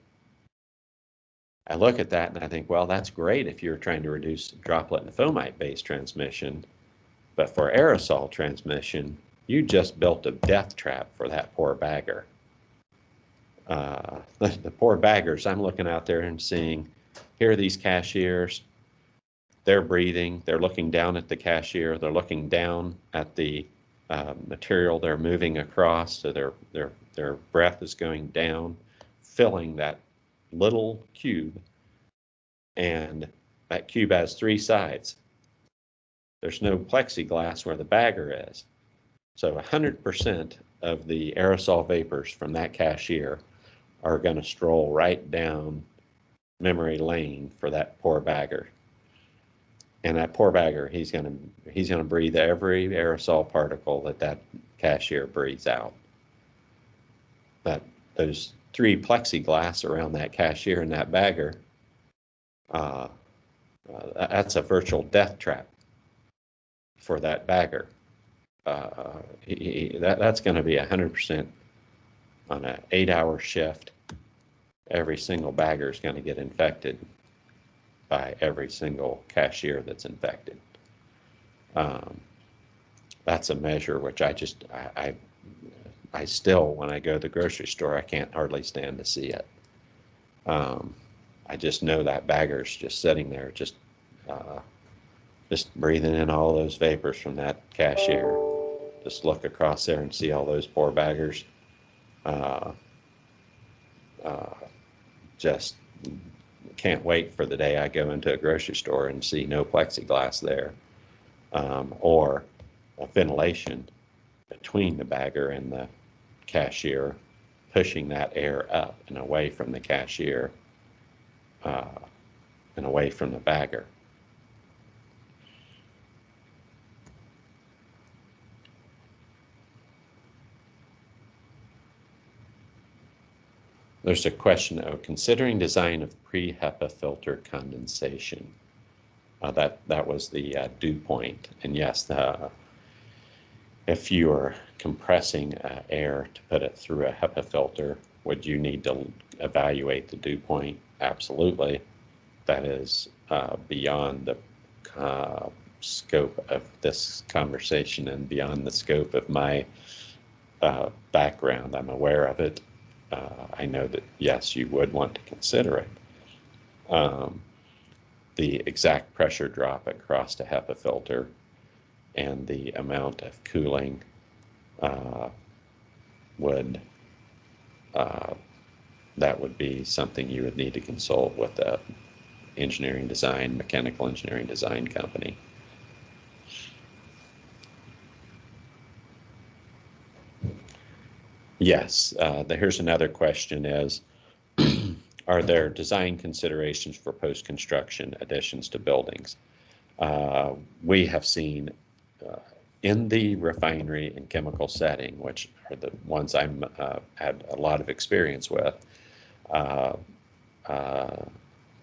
I look at that and I think, well, that's great if you're trying to reduce droplet and fomite-based transmission, but for aerosol transmission, you just built a death trap for that poor bagger. The poor baggers, I'm looking out there and seeing, here are these cashiers, they're breathing, they're looking down at the cashier, they're looking down at the material they're moving across, so their breath is going down, filling that little cube, and that cube has three sides. There's no plexiglass where the bagger is. So 100% of the aerosol vapors from that cashier are going to stroll right down memory lane for that poor bagger. And that poor bagger, he's going to breathe every aerosol particle that cashier breathes out. But those three plexiglass around that cashier and that bagger, that's a virtual death trap for that bagger. That's going to be 100% on an 8-hour shift. Every single bagger is going to get infected by every single cashier that's infected. That's a measure which I still, when I go to the grocery store, I can't hardly stand to see it. I just know that bagger's just sitting there, just breathing in all those vapors from that cashier. Just look across there and see all those poor baggers. Just can't wait for the day I go into a grocery store and see no plexiglass there, or a ventilation between the bagger and the cashier, pushing that air up and away from the cashier and away from the bagger. There's a question, considering design of pre-HEPA filter condensation. That was the dew point. And yes, if you are compressing air to put it through a HEPA filter, would you need to evaluate the dew point? Absolutely. That is beyond the scope of this conversation and beyond the scope of my background. I'm aware of it. I know that, yes, you would want to consider it. The exact pressure drop across a HEPA filter and the amount of cooling that would be something you would need to consult with a mechanical engineering design company. Yes, here's another question is, are there design considerations for post-construction additions to buildings? We have seen in the refinery and chemical setting, which are the ones I'm had a lot of experience with,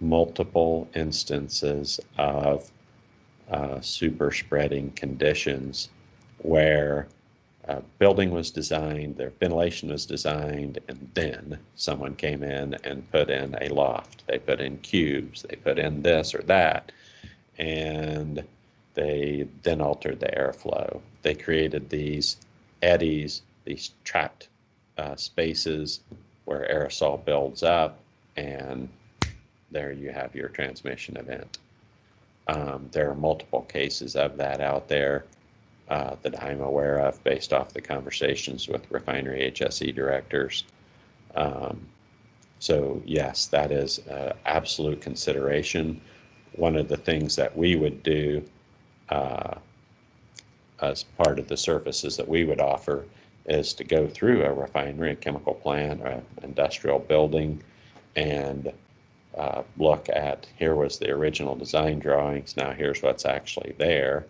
multiple instances of super spreading conditions where building was designed, their ventilation was designed, and then someone came in and put in a loft. They put in cubes, they put in this or that, and they then altered the airflow. They created these eddies, these trapped spaces where aerosol builds up and there you have your transmission event. There are multiple cases of that out there that I'm aware of based off the conversations with refinery HSE directors. So yes, that is absolute consideration. One of the things that we would do as part of the services that we would offer is to go through a refinery, a chemical plant, or an industrial building, and look at, here was the original design drawings, now here's what's actually there,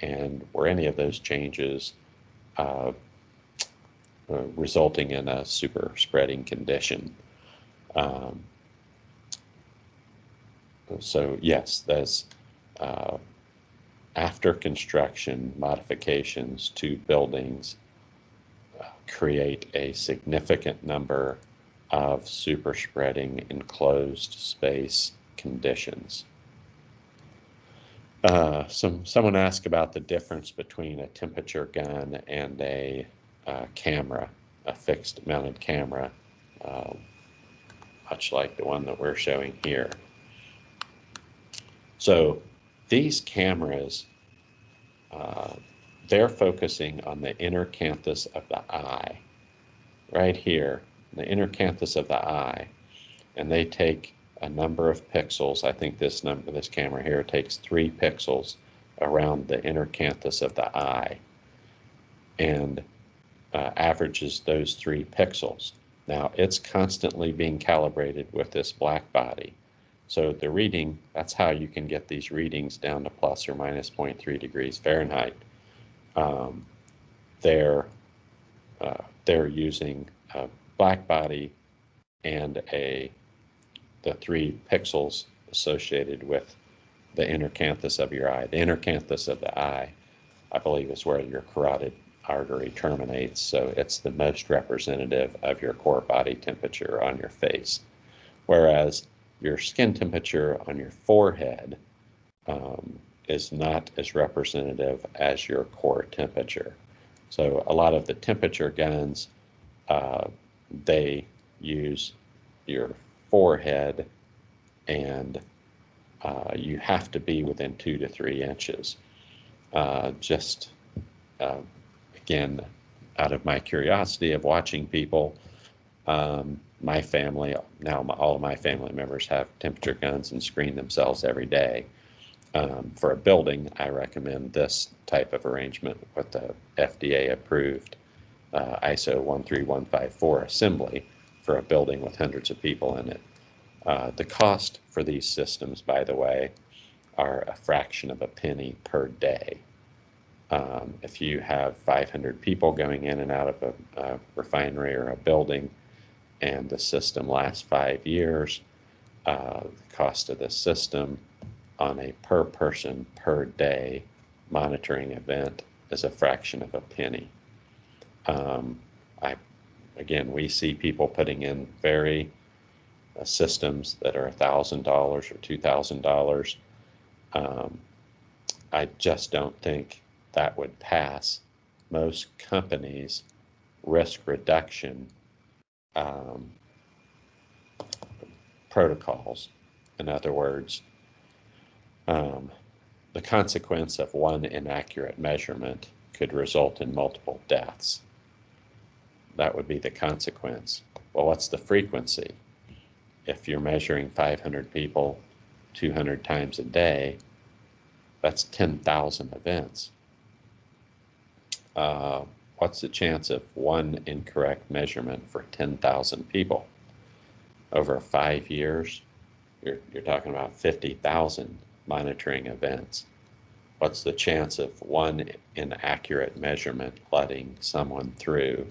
and were any of those changes resulting in a super spreading condition. So yes, there's after construction modifications to buildings create a significant number of super spreading enclosed space conditions. Someone asked about the difference between a temperature gun and a camera, a fixed mounted camera, much like the one that we're showing here. So these cameras, they're focusing on the inner canthus of the eye, right here, the inner canthus of the eye, and they take a number of pixels. I think this camera here takes 3 pixels around the inner canthus of the eye and averages those 3 pixels. Now it's constantly being calibrated with this black body. So the reading, that's how you can get these readings down to plus or minus 0.3 degrees Fahrenheit. They're using a black body and the 3 pixels associated with the inner canthus of your eye. The inner canthus of the eye, I believe, is where your carotid artery terminates, so it's the most representative of your core body temperature on your face. Whereas your skin temperature on your forehead is not as representative as your core temperature. So a lot of the temperature guns, they use your forehead, and you have to be within 2 to 3 inches. Again, out of my curiosity of watching people, my family, now all of my family members have temperature guns and screen themselves every day. For a building, I recommend this type of arrangement with the FDA approved ISO 13154 assembly for a building with hundreds of people in it. The cost for these systems, by the way, are a fraction of a penny per day. If you have 500 people going in and out of a refinery or a building, and the system lasts 5 years, the cost of the system on a per person per day monitoring event is a fraction of a penny. Again, we see people putting in systems that are $1,000 or $2,000. I just don't think that would pass most companies' risk reduction protocols. In other words, the consequence of one inaccurate measurement could result in multiple deaths. That would be the consequence. Well, what's the frequency? If you're measuring 500 people 200 times a day, that's 10,000 events. What's the chance of one incorrect measurement for 10,000 people? Over 5 years, you're talking about 50,000 monitoring events. What's the chance of one inaccurate measurement letting someone through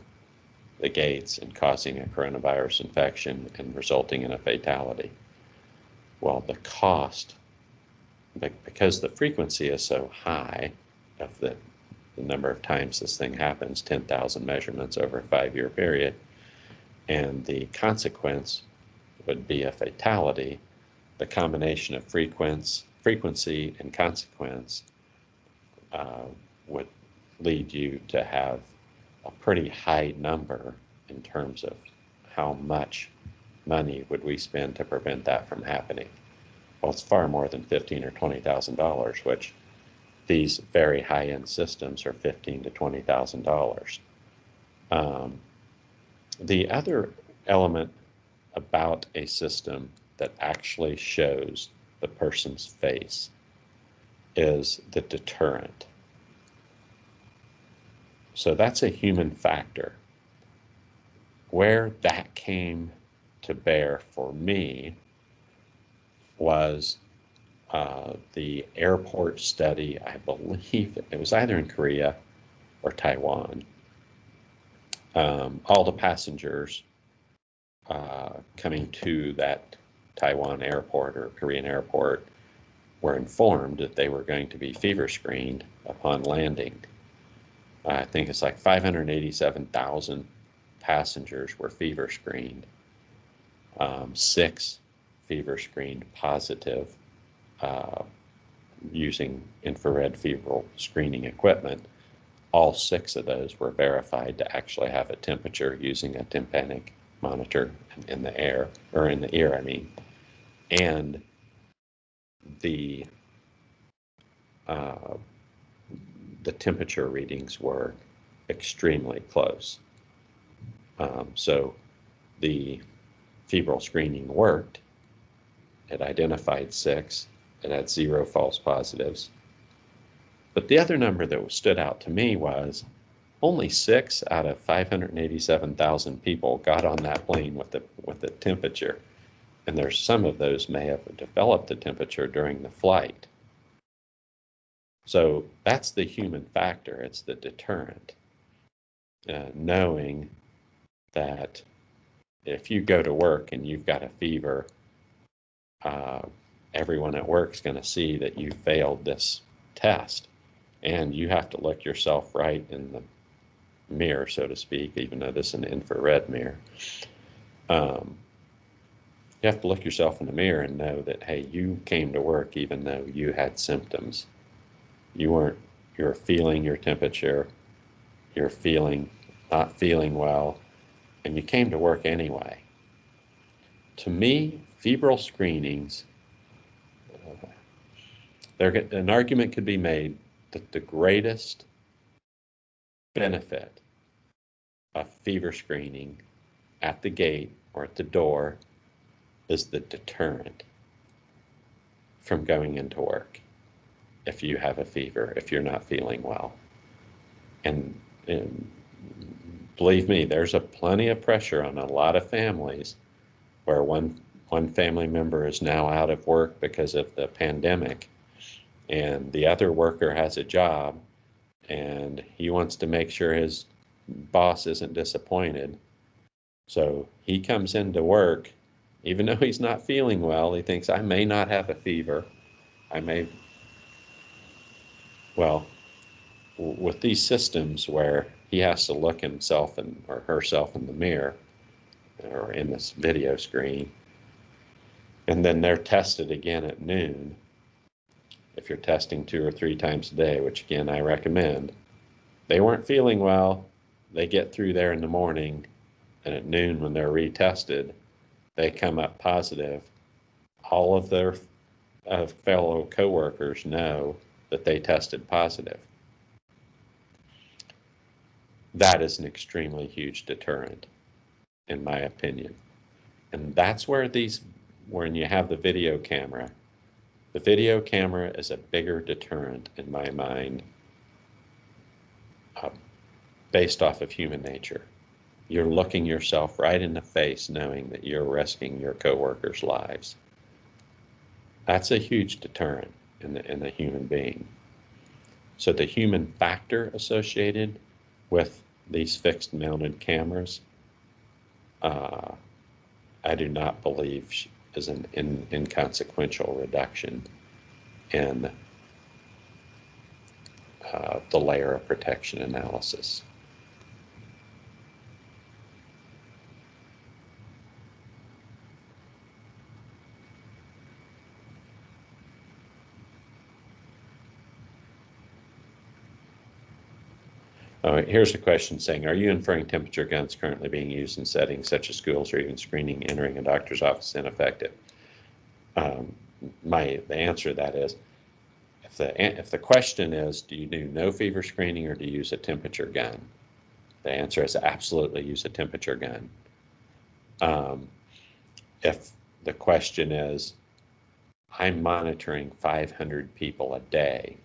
the gates and causing a coronavirus infection and resulting in a fatality? Well, the cost, because the frequency is so high of the number of times this thing happens, 10,000 measurements over a 5-year period, and the consequence would be a fatality, the combination of frequency and consequence would lead you to have a pretty high number in terms of how much money would we spend to prevent that from happening? Well, it's far more than $15,000 or $20,000, which these very high-end systems are $15,000 to $20,000. The other element about a system that actually shows the person's face is the deterrent. So that's a human factor. Where that came to bear for me was the airport study. I believe it was either in Korea or Taiwan. All the passengers coming to that Taiwan airport or Korean airport were informed that they were going to be fever screened upon landing. I think it's like 587,000 passengers were fever screened. 6 fever screened positive using infrared fever screening equipment. All 6 of those were verified to actually have a temperature using a tympanic monitor in the air, or in the ear, I mean. And the temperature readings were extremely close. So the febrile screening worked. It identified 6. It had 0 false positives. But the other number that stood out to me was only 6 out of 587,000 people got on that plane with the temperature. And there's some of those may have developed the temperature during the flight. So that's the human factor. It's the deterrent. Knowing that if you go to work and you've got a fever, everyone at work is going to see that you failed this test. And you have to look yourself right in the mirror, so to speak, even though this is an infrared mirror. You have to look yourself in the mirror and know that, hey, you came to work even though you had symptoms. You're feeling your temperature, you're not feeling well, and you came to work anyway. To me, febrile screenings, an argument could be made that the greatest benefit of fever screening at the gate or at the door is the deterrent from going into work if you have a fever, if you're not feeling well. And believe me, there's plenty of pressure on a lot of families where one family member is now out of work because of the pandemic, and the other worker has a job, and he wants to make sure his boss isn't disappointed. So he comes into work, even though he's not feeling well, he thinks, I may not have a fever. Well, with these systems where he has to look himself or herself in the mirror or in this video screen, and then they're tested again at noon. If you're testing 2 or 3 times a day, which again I recommend, they weren't feeling well, they get through there in the morning, and at noon when they're retested, they come up positive. All of their fellow coworkers know that they tested positive. That is an extremely huge deterrent, in my opinion. And that's where when you have the video camera is a bigger deterrent in my mind, based off of human nature. You're looking yourself right in the face knowing that you're risking your coworkers' lives. That's a huge deterrent in the human being. So the human factor associated with these fixed mounted cameras, I do not believe is an inconsequential reduction in the layer of protection analysis. Oh, here's a question saying, are you inferring temperature guns currently being used in settings such as schools or even screening entering a doctor's office ineffective? The answer to that is, if the question is, do you do no fever screening or do you use a temperature gun? The answer is absolutely use a temperature gun. If the question is, I'm monitoring 500 people a day,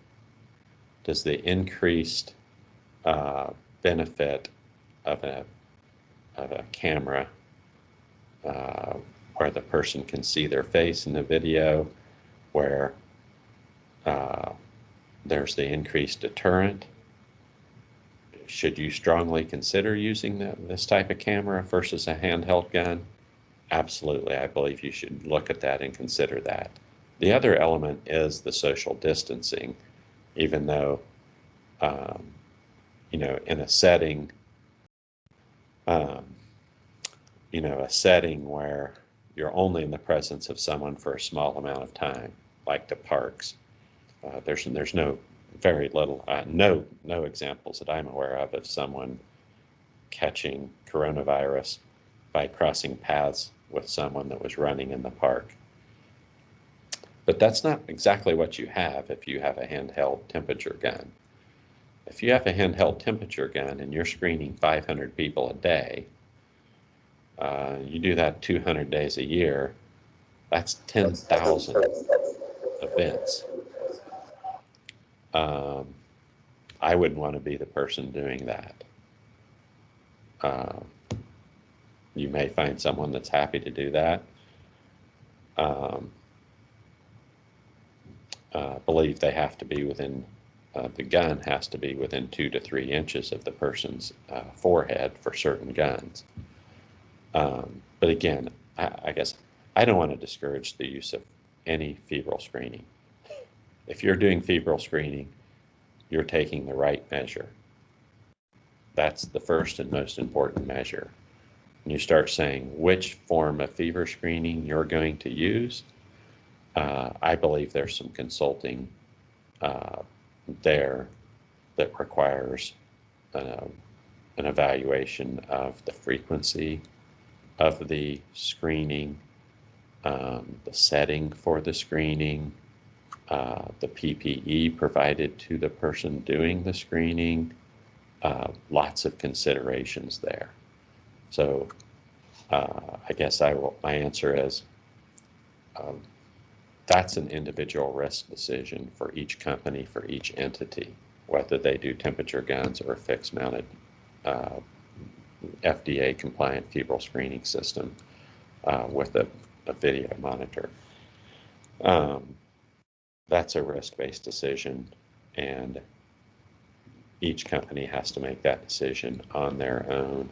does the increased benefit of a camera where the person can see their face in the video, where there's the increased deterrent? Should you strongly consider using this type of camera versus a handheld gun? Absolutely, I believe you should look at that and consider that. The other element is the social distancing, even though, in a setting, a setting where you're only in the presence of someone for a small amount of time, like the parks. There's no examples that I'm aware of someone catching coronavirus by crossing paths with someone that was running in the park. But that's not exactly what you have if you have a handheld temperature gun. If you have a handheld temperature gun and you're screening 500 people a day, you do that 200 days a year, that's 10,000 events. I wouldn't want to be the person doing that. You may find someone that's happy to do that. Believe they have to be within, the gun has to be within 2 to 3 inches of the person's forehead for certain guns. But again, I guess I don't want to discourage the use of any febrile screening. If you're doing febrile screening, you're taking the right measure. That's the first and most important measure. When you start saying which form of fever screening you're going to use, I believe there's some consulting there that requires an evaluation of the frequency of the screening, the setting for the screening, the PPE provided to the person doing the screening, lots of considerations there. So I guess my answer is that's an individual risk decision for each company, for each entity, whether they do temperature guns or a fixed mounted FDA compliant febrile screening system with a video monitor. That's a risk-based decision, and each company has to make that decision on their own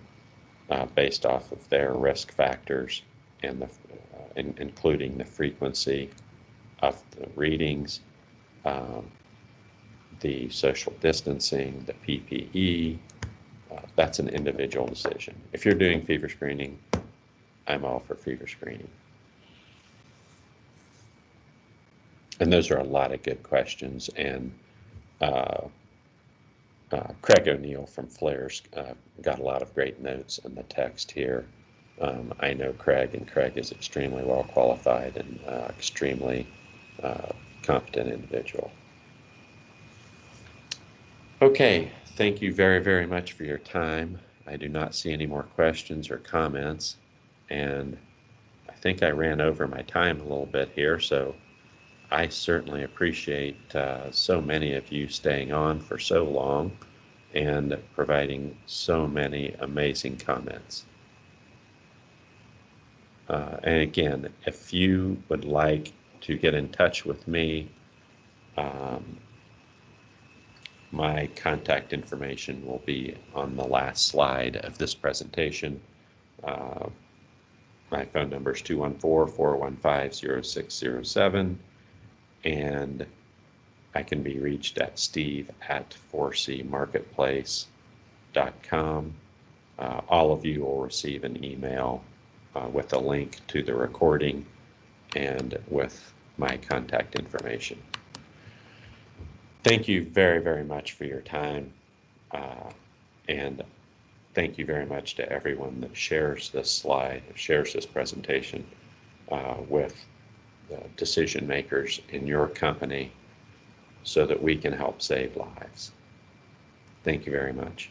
based off of their risk factors and including the frequency of the readings, the social distancing, the PPE. That's an individual decision. If you're doing fever screening, I'm all for fever screening. And those are a lot of good questions. And Craig O'Neill from Flares got a lot of great notes in the text here. I know Craig, and Craig is extremely well qualified and extremely competent individual. Okay, thank you very, very much for your time. I do not see any more questions or comments, and I think I ran over my time a little bit here, so I certainly appreciate so many of you staying on for so long and providing so many amazing comments. And again, if you would like to get in touch with me, my contact information will be on the last slide of this presentation. My phone number is 214-415-0607, and I can be reached at steve@4cmarketplace.com. All of you will receive an email with a link to the recording and with my contact information. Thank you very, very much for your time. And thank you very much to everyone that shares this slide, shares this presentation with the decision makers in your company so that we can help save lives. Thank you very much.